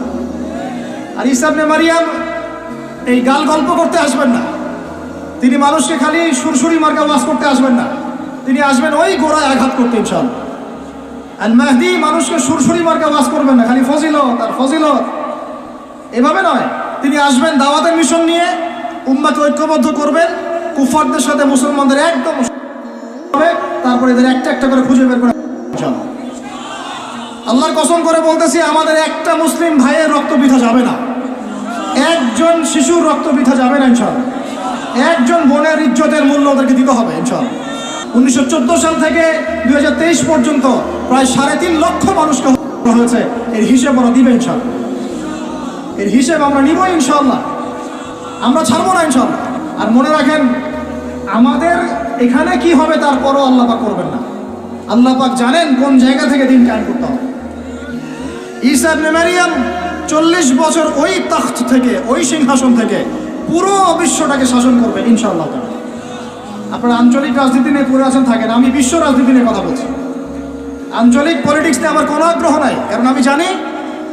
আর ঈসা ইবনে মারিয়াম এই গাল গল্প করতে আসবেন না, তিনি মানুষকে খালি সুরসুরি মার্কা ওয়াজ করতে আসবেন না, তিনি আসবেন ওই গোড়ায় আঘাত করতে ইনশাআল্লাহ। আল মাহদি মানুষকে সুরসুরি মার্কা ওয়াজ করবেন না, খালি ফজিলত আর ফজিলত, এভাবে নয়। তিনি আসবেন দাওয়াতের মিশন নিয়ে, উম্মাহকে ঐক্যবদ্ধ করবেন, কুফারদের সাথে মুসলমানদের একদম হবে, তারপরে এদের একটা একটা করে খুঁজে বের করে ইনশাআল্লাহ। আল্লাহর কসম করে বলতেছি, আমাদের একটা মুসলিম ভাইয়ের রক্ত বৃথা যাবে না, একজন শিশুর রক্ত বৃথা যাবে না ইনশাআল্লাহ। একজন বোনের ইজ্জতের মূল্য ওদেরকে দিতে হবে ইনশাআল্লাহ। 1914 সাল থেকে 2023 পর্যন্ত প্রায় 3.5 লক্ষ মানুষকে হত্যা হয়েছে, এর হিসেব ওরা দিবে ইনশাআল্লাহ। এর হিসেব আমরা নিব ইনশাআল্লাহ, আমরা ছাড়বো না ইনশাআল্লাহ। আর মনে রাখেন, আমাদের এখানে কি হবে তারপরও আল্লাহ পাক করবেন না। আল্লাহ পাক জানেন কোন জায়গা থেকে দিন কায়েম করতে হবে। ঈসা ইবনে মারিয়াম 40 বছর ওই তাখত থেকে, ওই সিংহাসন থেকে পুরো বিশ্বটাকে শাসন করবে ইনশাআল্লাহ। আপনারা আঞ্চলিক রাজনীতি নিয়ে পড়ে আছেন থাকেন, আমি বিশ্ব রাজনীতি নিয়ে কথা বলছি। আঞ্চলিক পলিটিক্স নিয়ে আমার কোনো আগ্রহ নাই, কারণ আমি জানি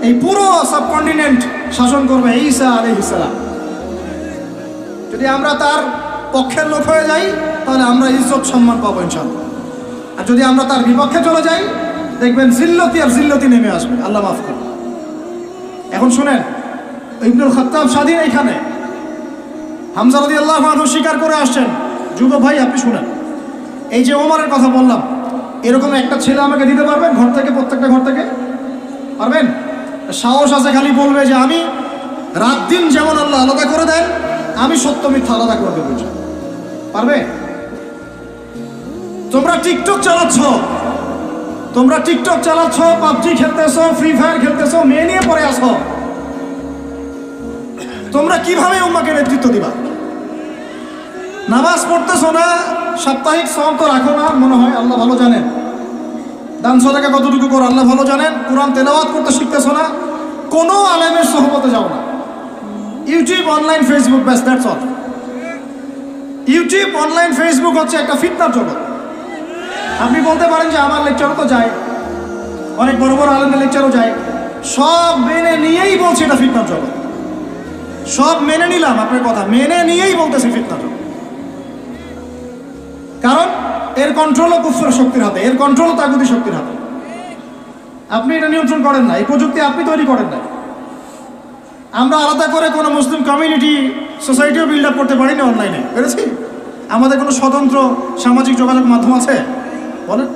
এই পুরো সাবকন্টিনেন্ট শাসন করবে ঈসা আলাইহিস সালাম। যদি আমরা তার পক্ষের লোক হয়ে যাই তাহলে আমরা ইজ্জত সম্মান পাবো ইনশাআল্লাহ। আর যদি আমরা তার বিপক্ষে চলে যাই দেখবেন জিল্লতি আর জিল্লতি নেমে আসবে, আল্লাহ মাফ করুন। এখন শুনেন, ইবনুল খাত্তাব স্বাধীন এইখানে হামজা রাদিয়াল্লাহু আনহু স্বীকার করে আসছেন। যুব ভাই আপনি শুনেন, এই যে ওমরের কথা বললাম, এরকম একটা ছেলে আমাকে দিতে পারবেন ঘর থেকে, প্রত্যেকটা ঘর থেকে পারবেন? সাহস আছে খালি বলবে যে আমি রাত দিন যেমন আল্লাহ আলাদা করে দেন আমি সত্য মিথ্যা আলাদা করে দেবো, পারবে? তোমরা টিকটক চালাচ্ছ, পাবজি খেলতেছো, ফ্রি ফায়ার খেলতেছো, মেয়ে নিয়ে পড়ে আসো, তোমরা কিভাবে উম্মাকে নেতৃত্ব দিবা? নামাজ পড়তেছো না, সাপ্তাহিক সওম তো রাখো না মনে হয়, আল্লাহ ভালো জানেন। দান সদকা কতটুকু করো আল্লাহ ভালো জানেন। কুরআন তেলাওয়াত করতে শিখতেছো না, কোনো আলেমের সোহবতে যাও না। ইউটিউব, অনলাইন, ফেসবুক, ব্যাস, that's all. YouTube, online, Facebook হচ্ছে একটা ফিতনার জগৎ। আপনি বলতে পারেন যে আমার লেকচারও তো যায়, অনেক বড় বড় আলেমের লেকচারও যায়, সব মেনে নিয়েই বলছি এটা ফিতনার জগৎ। সব মেনে নিলাম, আপনার কথা মেনে নিয়েই বলতেছি ফিতনার জগৎ। কারণ এর কন্ট্রোলও কুফরের শক্তির হাতে, এর কন্ট্রোলও তাগুতি শক্তির হাতে। আপনি এটা নিয়ন্ত্রণ করেন না, এই প্রযুক্তি আপনি তৈরি করেন না। আমরা আলাদা করে কোনো মুসলিম কমিউনিটি, সোসাইটিও বিল্ড আপ করতে পারি না অনলাইনে, পেরেছি? আমাদের কোনো স্বতন্ত্র সামাজিক যোগাযোগ মাধ্যম আছে বলেন?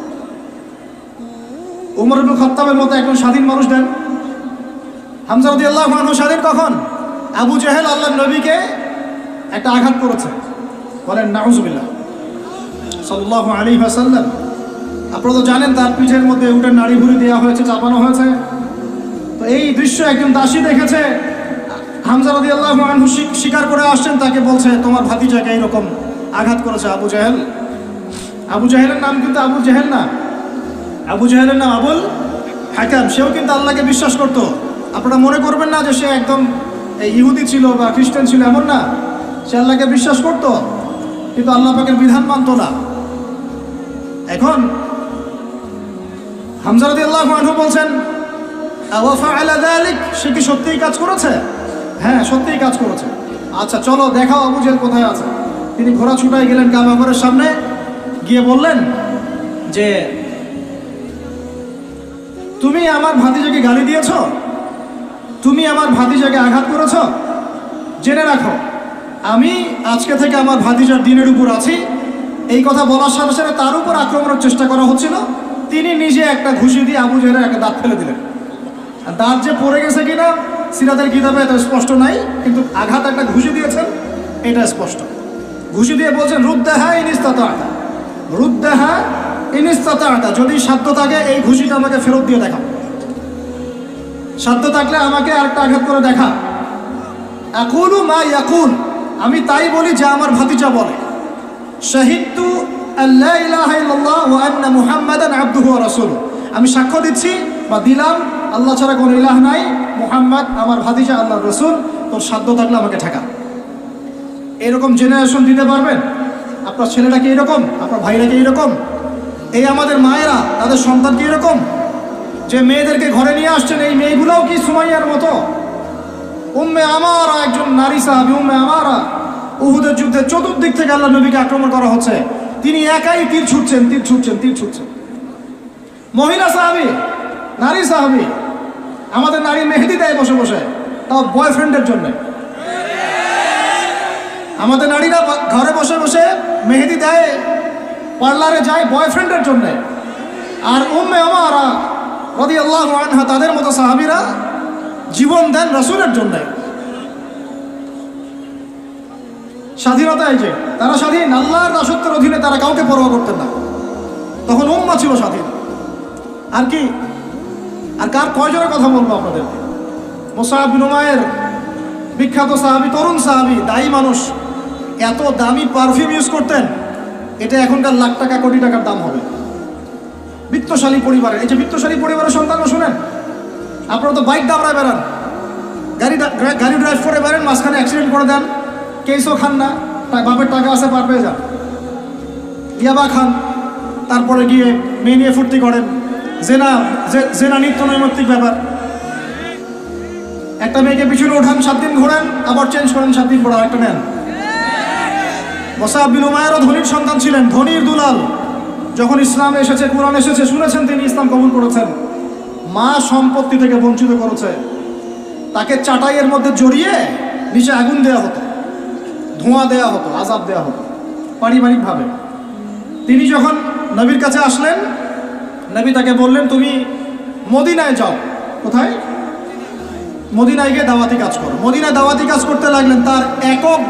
উমর ইবনে খাত্তাবের মতো একজন স্বাধীন মানুষ দেন। হামজা রাদিয়াল্লাহু আনহু স্বাধীন কখন? আবু জেহেল আল্লাহর নবীকে একটা আঘাত করেছে, বলেন নাউজুবিল্লাহ সাল্লাল্লাহু আলাইহি ওয়াসাল্লাম। আপনারা তো জানেন তার পিঠের মধ্যে উটের নাড়ি ভুড়ি দেওয়া হয়েছে, চাপানো হয়েছে। তো এই দৃশ্য একজন দাসী দেখেছে, হামজা রাদিয়াল্লাহু আনহু স্বীকার করে আসছেন, তাকে বলছে তোমার ভাতিজাকে এইরকম আঘাত করেছে আবু জেহেল। আবু জেহেলের নাম কিন্তু আবু জেহেল না, আবু জেহেলের নাম আবুল হাকাম। সেও কিন্তু আল্লাহকে বিশ্বাস করতো। আপনারা মনে করবেন না যে সে একদম ইহুদি ছিল বা খ্রিস্টান ছিল, এমন না। সে আল্লাহকে বিশ্বাস করতো, কিন্তু আল্লাহ পাকের বিধান মানত না। এখন হামজা রাদিয়াল্লাহু আনহু বলছেন আওয়া ফাআলা যালিক, সে কি সত্যিই কাজ করেছে? হ্যাঁ, সত্যিই কাজ করেছে। আচ্ছা চলো দেখাও আবু জেহেল কোথায় আছে। তিনি ঘোড়া ছুটাই গেলেন কাবা ঘরের সামনে, গিয়ে বললেন যে তুমি আমার ভাতিজাকে গালি দিয়েছ, তুমি আমার ভাতিজাকে আঘাত করেছ, জেনে রাখো আমি আজকে থেকে আমার ভাতিজার দিনের উপর আছি। এই কথা বলার সাথে সাথে তার উপর আক্রমণের চেষ্টা করা হচ্ছিল। তিনি নিজে একটা ঘুষি দিয়ে আবু জেহেলের একটা দাঁত ফেলে দিলেন। আর দাঁত যে পড়ে গেছে কিনা সিরাতের কিতাবে এটা স্পষ্ট নাই, কিন্তু আঘাত একটা ঘুষি দিয়েছেন এটা স্পষ্ট। ঘুষি দিয়ে বলছেন রুদ্দাহা ইন ইসতাতা'তা, রুদ্দাহা ইন ইসতাতা'তা, যদি সাধ্য থাকে এই ঘুষিটা আমাকে ফেরত দিয়ে দেখা, সাধ্য থাকলে আমাকে আরেকটা আঘাত করে দেখা। আকুলু মা ইয়াকুল, আমি তাই বলি যা আমার ভাতিজা বলে। শাহিদতু আল্লা ইলাহা ইল্লাল্লাহ ওয়া আন্না মুহাম্মাদান আবদুহু ওয়া রাসূলুহু, আমি সাক্ষ্য দিচ্ছি বা দিলাম আল্লাহ ছাড়া কোনো ইলাহ নাই, মুহাম্মদ আমার ভাতিজা আল্লাহর রাসূল। তোর সাধ্য থাকলে আমাকে ঠেকা। এরকম জেনারেশন দিতে পারবেন? আপনার ছেলেটা কি এরকম? আপনার ভাইরা কি এরকম? এই আমাদের মায়েরা তাদের সন্তান কি এরকম যে মেয়েদেরকে ঘরে নিয়ে আসছেন? এই মেয়েগুলোও কি সুমাইয়ার মতো? উম্মে আমারা একজন নারী সাহাবী, উম্মে আমারা, উহুদের যুদ্ধে চতুর্দিক থেকে আল্লাহ নবীকে আক্রমণ করা হচ্ছে, তিনি একাই তীর ছুটছেন। মহিলা সাহাবী, নারী সাহাবী। আমাদের নারী মেহেদি দেয় বসে বসে, তাও বয়ফ্রেন্ডের জন্য। আমাদের নারীরা ঘরে বসে বসে মেহেদি দেয়, পার্লারে যায় বয়ফ্রেন্ডের জন্য। আর উম্মে আমারা রাদিয়াল্লাহু আনহা, তাদের মতো সাহাবীরা জীবন দেন রাসূলের জন্য। স্বাধীনতা এই যে তারা স্বাধীন, আল্লাহর দাসত্বের অধীনে তারা কাউকে পরোয়া করতেন না। তখন উম্মাহ ছিল স্বাধীন। আর কি, আর কার কয়জনের কথা বলবো আপনাদেরকে? মুসআব বিন উমাইর, বিখ্যাত সাহাবী, তরুণ সাহাবী, দায়ী মানুষ, এত দামি পারফিউম ইউজ করতেন, এটা এখনকার লাখ টাকা কোটি টাকার দাম হবে। বিত্তশালী পরিবারের, এই যে বিত্তশালী পরিবারের সন্তানরা শুনেন, আপনারা তো বাইক দাবড়ায় বেড়ান, গাড়ি ড্রাইভ করে বেড়ান, মাঝখানে অ্যাক্সিডেন্ট করে দেন, কেসও খান না, বাপের টাকা আছে পার পেয়ে যান, ইয়াবা খান, তারপরে গিয়ে মেয়ে নিয়ে ফুর্তি করেন, জেনা নিত্য নৈমিত্তিক ব্যাপার। একটা মেয়েকে পিছনে ওঠান, 7 দিন ঘোরেন, আবার চেঞ্জ করেন, 7 দিন পর আরেকটা নেন। মুসআব বিন উমাইরও ধনীর সন্তান ছিলেন, ধনীর দুলাল। যখন ইসলাম এসেছে, কুরআন এসেছে, শুনেছেন তিনি ইসলাম কবুল করেছেন। মা সম্পত্তি থেকে বঞ্চিত করেছে, তাকে চাটাইয়ের মধ্যে জড়িয়ে নিচে আগুন দেওয়া হতো, ধোঁয়া দেওয়া হতো, আযাব দেওয়া হতো পারিবারিকভাবে। তিনি যখন নবীর কাছে আসলেন, নবী তাকে বললেন, তুমি মদিনায় যাও। কোথায়? মদিনায় গিয়ে দাওয়াতি কাজ করো। মদিনায় দাওয়াতি কাজ করতে লাগলেন। তার একক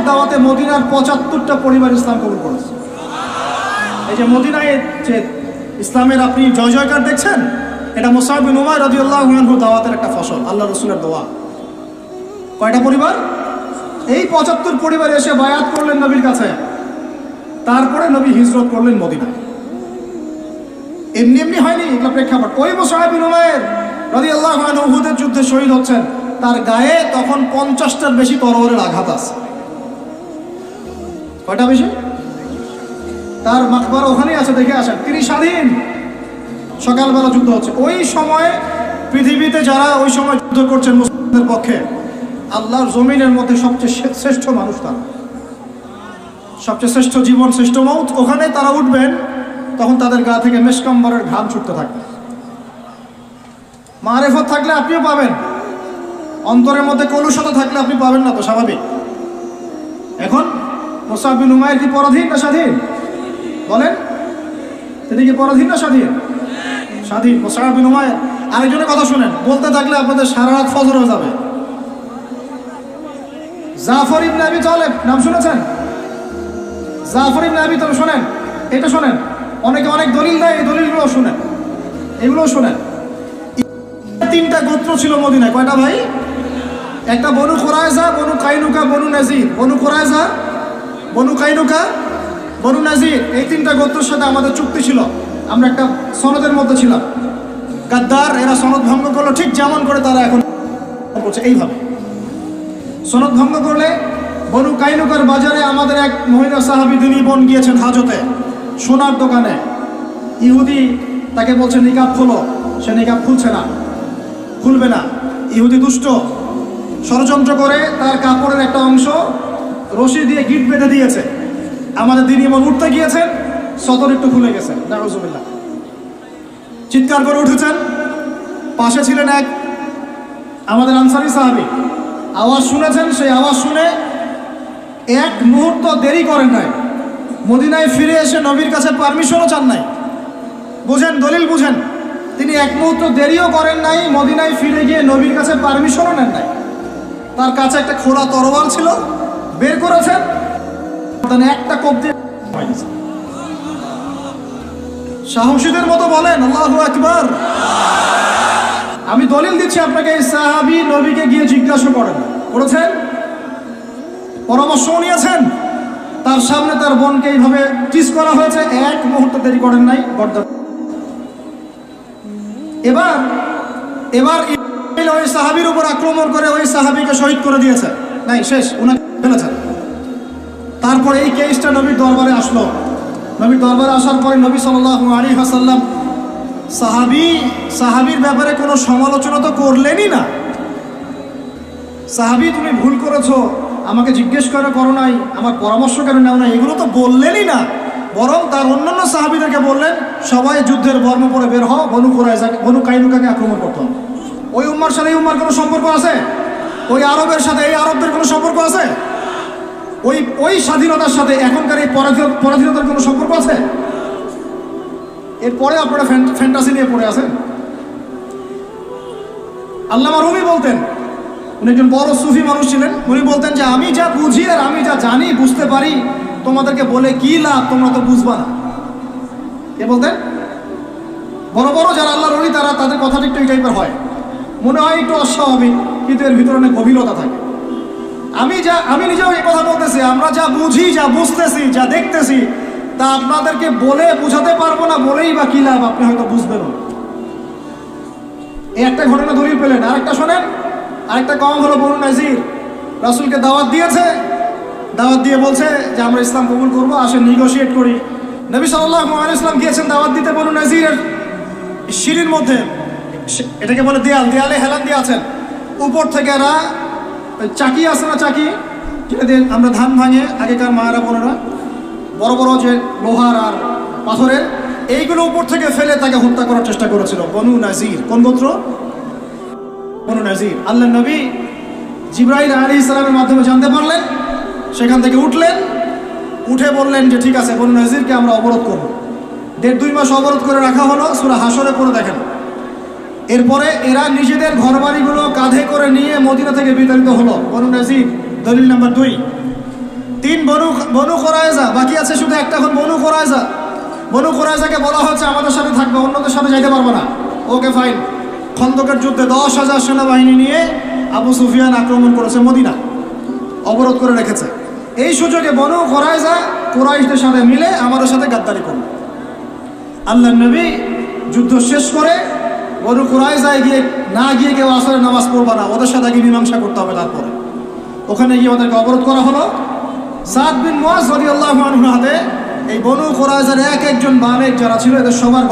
দাওয়াতে মদিনার 75টা পরিবার ইসলাম কবুল করেছে। এই যে মদিনায় যে ইসলামের আপনি জয় জয়কার দেখছেন, এটা মুসআব বিন উমাইর রাদিয়াল্লাহু আনহু দাওয়াতের একটা ফসল, আল্লাহ রাসূলের দোয়া। কয়টা পরিবার? এই 75 পরিবার এসে বায়াত করলেন নবীর কাছে। তারপরে নবী হিজরত করলেন মদিনায়। এমনি এমনি হয়নি, এটা প্রেক্ষাপট। ওই মুসআব বিন উমাইর রাদিয়াল্লাহু আনহু উহুদের যুদ্ধে শহীদ হচ্ছেন, তার গায়ে তখন 50টার বেশি তরবারের আঘাত আছে। কয়টা বেশি? তার মাকবারা ওখানেই আছে, দেখে আসেন। তিনি স্বাধীন। সকালবেলা যুদ্ধ হচ্ছে। ওই সময় পৃথিবীতে যারা ওই সময় যুদ্ধ করছেন মুসলিমদের পক্ষে, আল্লাহর জমিনের মধ্যে সবচেয়ে শ্রেষ্ঠ মানুষ তারা, সবচেয়ে শ্রেষ্ঠ জীবন, শ্রেষ্ঠ মৌত। ওখানে তারা উঠবেন, তখন তাদের গা থেকে মেশকাম্বরের ঘাম ছুটতে থাকবে। মারেফত থাকলে আপনিও পাবেন, অন্তরের মধ্যে কলুষতা থাকলে আপনি পাবেন না, তো স্বাভাবিক। এখন মুসআব বিন উমাইর কি পরাধীন না স্বাধীন? বলেন, তিনি কি পরাধীন না স্বাধীন? স্বাধীন। মুসআব বিন উমাইর। আরেকজনের কথা শুনেন, বলতে থাকলে আপনাদের সারা রাত ফজর হয়ে যাবে। জাফর ইবনে আবি তালেব নাম শুনেছেন? জাফর ইবনে আবি তালেব শোনেন, এটা শোনেন। অনেকে অনেক দলিল দেয়, এই দলিলগুলো শুনেন, এগুলো শোনেন। 3টা গোত্র ছিল মদিনায়। কয়টা ভাই? একটা বনু কুরাইজা, বনু কাইনুকা, বনু নাজির। বনু কুরাইজা, বনু কাইনুকা, বনু নাজির, এই 3টা গোত্রের সাথে আমাদের চুক্তি ছিল। আমরা একটা সনদের মধ্যে ছিলাম। গাদ্দার, এরা সনদ ভঙ্গ করলো, ঠিক যেমন করে তারা এখন করছে এইভাবে। সনদ ভঙ্গ করলে বনু কাইনুকার বাজারে আমাদের এক মহিলা সাহাবী, তিনি বোন গিয়েছেন হাজতে, সোনার দোকানে। ইহুদি তাকে বলছে নিকাব খোলো, সে নিকাব খুলবে না। ইহুদি দুষ্ট, ষড়যন্ত্র করে তার কাপড়ের একটা অংশ রশি দিয়ে গিট বেঁধে দিয়েছে। আমাদের দিন ইমাম উঠতে গিয়েছেন, সদর একটু খুলে গেছে, নাউজুবিল্লাহ। চিৎকার করে উঠেছেন। পাশে ছিলেন এক আমাদের আনসারী সাহাবী, আওয়াজ শুনেছেন। সেই আওয়াজ শুনে এক মুহূর্ত দেরি করেন নাই, মদিনায় ফিরে এসে নবীর কাছে পারমিশনও চান নাই। বুঝেন, দলিল বুঝেন। তিনি এক মুহূর্ত দেরিও করেন নাই, মদিনায় ফিরে গিয়ে নবীর কাছে পারমিশনও নেন নাই। তার কাছে একটা খোলা তরোয়াল ছিল, বের করেছেন, একটা কোপ দিয়ে সাহসীদের মতো বলেন আল্লাহু আকবার। আমি দলিল দিচ্ছি আপনাকে, এই সাহাবী নবীকে গিয়ে জিজ্ঞাসা করেছেন, পরামর্শ নিয়েছেন। তার সামনে তার বোনকে এইভাবে চিজ করা হয়েছে, এক মুহূর্ত দেরি করেন নাই। এবার ওই সাহাবীর উপর আক্রমণ করে ওই সাহাবীকে শহীদ করে দিয়েছে। নাই, শেষ, উনাকে ফেলেছেন। তারপরে এই কেসটা নবীর দরবারে আসলো। নবীর দরবারে আসার পরে নবী সাল্লাল্লাহু আলাইহি ওয়াসাল্লাম সাহাবীর ব্যাপারে কোনো সমালোচনা তো করলেনই না। সাহাবী, তুমি ভুল করেছো, আমাকে জিজ্ঞেস করো নাই, আমার পরামর্শ কেন নেও না, এগুলো তো বললেনই না। বরং তার অন্যান্য সাহাবীদেরকে বললেন, সবাই যুদ্ধের বর্ম পরে বের হও, বনু কুরাইজা, বনু কাইনুকাকে আক্রমণ করতে হবে। ওই উম্মার সাথে এই উম্মার কোনো সম্পর্ক আছে? ওই আরবের সাথে এই আরবদের কোনো সম্পর্ক আছে? ওই স্বাধীনতার সাথে এখনকার এই পরাধীনতার কোনো সম্পর্ক আছে? এরপরে আপনারা ফ্যান্টাসি নিয়ে পড়ে আছেন। আল্লামা রুমি বলতেন, উনি একজন বড় সুফি মানুষ ছিলেন। উনি বলতেন যে আমি যা বুঝি আর আমি যা জানি, বুঝতে পারি, তোমাদেরকে বলে কি লাভ, তোমরা তো বুঝবা না। কে বলতেন? বড় বড় যারা আল্লাহর ওলি, তাদের কথাটা একটু এই টাইপের হয়, মনে হয় একটু অস্বাভাবিক, কিন্তু এর ভিতরে অনেক গভীরতা থাকে। আমি নিজেও এই কথা বলতেছি, আমরা যা বুঝি, যা বুঝতেছি, যা দেখতেছি, তা আপনাদেরকে বলে বুঝাতে পারবো না, বলেই বা কি লাভ, আপনি হয়তো বুঝবেন না। এই একটা ঘটনা দলিল পেলেন। আরেকটা শোনেন, আরেকটা কওম হলো বনু নাজির। রাসূলকে দাওয়াত দিয়েছে, দাওয়াত দিয়ে বলছে যে আমরা ইসলাম কবুল করবো, আসেন নেগোশিয়েট করি। নবী সাল্লাল্লাহু আলাইহি ওয়াসাল্লাম গিয়েছেন দাওয়াত দিতে বনু নাজিরের শিরির মধ্যে। এটাকে বলে দেয়াল, দেয়ালে হেলান দিয়ে আছেন। উপর থেকে এরা ওই চাকি আছে না, চাকি যেটা দিয়ে আমরা ধান ভাঙে আগেকার মায়েরা বোনেরা, বড় বড় যে লোহার আর পাথরের, এইগুলো উপর থেকে ফেলে তাকে হত্যা করার চেষ্টা করেছিল বনু নাজির। কোন গোত্র? বনু নাজির। আল্লাহ নবী জিবরাইল আলাইহিস সালামের মাধ্যমে জানতে পারলেন, সেখান থেকে উঠলেন, উঠে বললেন যে ঠিক আছে বনু নাজিরকে আমরা অবরোধ করব। 1.5-2 মাস অবরোধ করে রাখা হলো, সূরা হাসরে পড়ে দেখেন। এরপরে এরা নিজেদের ঘরবাড়িগুলো কাঁধে করে নিয়ে মদিনা থেকে বিতাড়িত হলো। বনু নাজির দলিল নাম্বার 2। 3 বনু কুরাইজা, বাকি আছে শুধু একটা, এখন বনু কুরাইজা। বনু কুরাইজাকে বলা হচ্ছে আমাদের সাথে থাকবে, অন্যদের সাথে যাইতে পারবো না। Okay fine. খন্দকের যুদ্ধে 10,000 সেনাবাহিনী নিয়ে আবু সুফিয়ান আক্রমণ করেছে মদিনা, অবরোধ করে রেখেছে। এই সুযোগে বনু কুরাইজা কুরাইশদের সাথে মিলে আমাদের সাথে গাদ্দারি করল। আল্লাহ নবী যুদ্ধ শেষ করে বনু কুরাইজায় গিয়ে গিয়ে কেউ আসরের নামাজ পড়বা না, ওদের সাথে গিয়ে মীমাংসা করতে হবে। তারপরে ওখানে গিয়ে ওদেরকে অবরোধ করা হলো। সাদ বিন মুআজ রাদিয়াল্লাহু আনহু হাতে এই বনু কুরাইজার এক একজন বালেক যারা ছিল, এদের সবার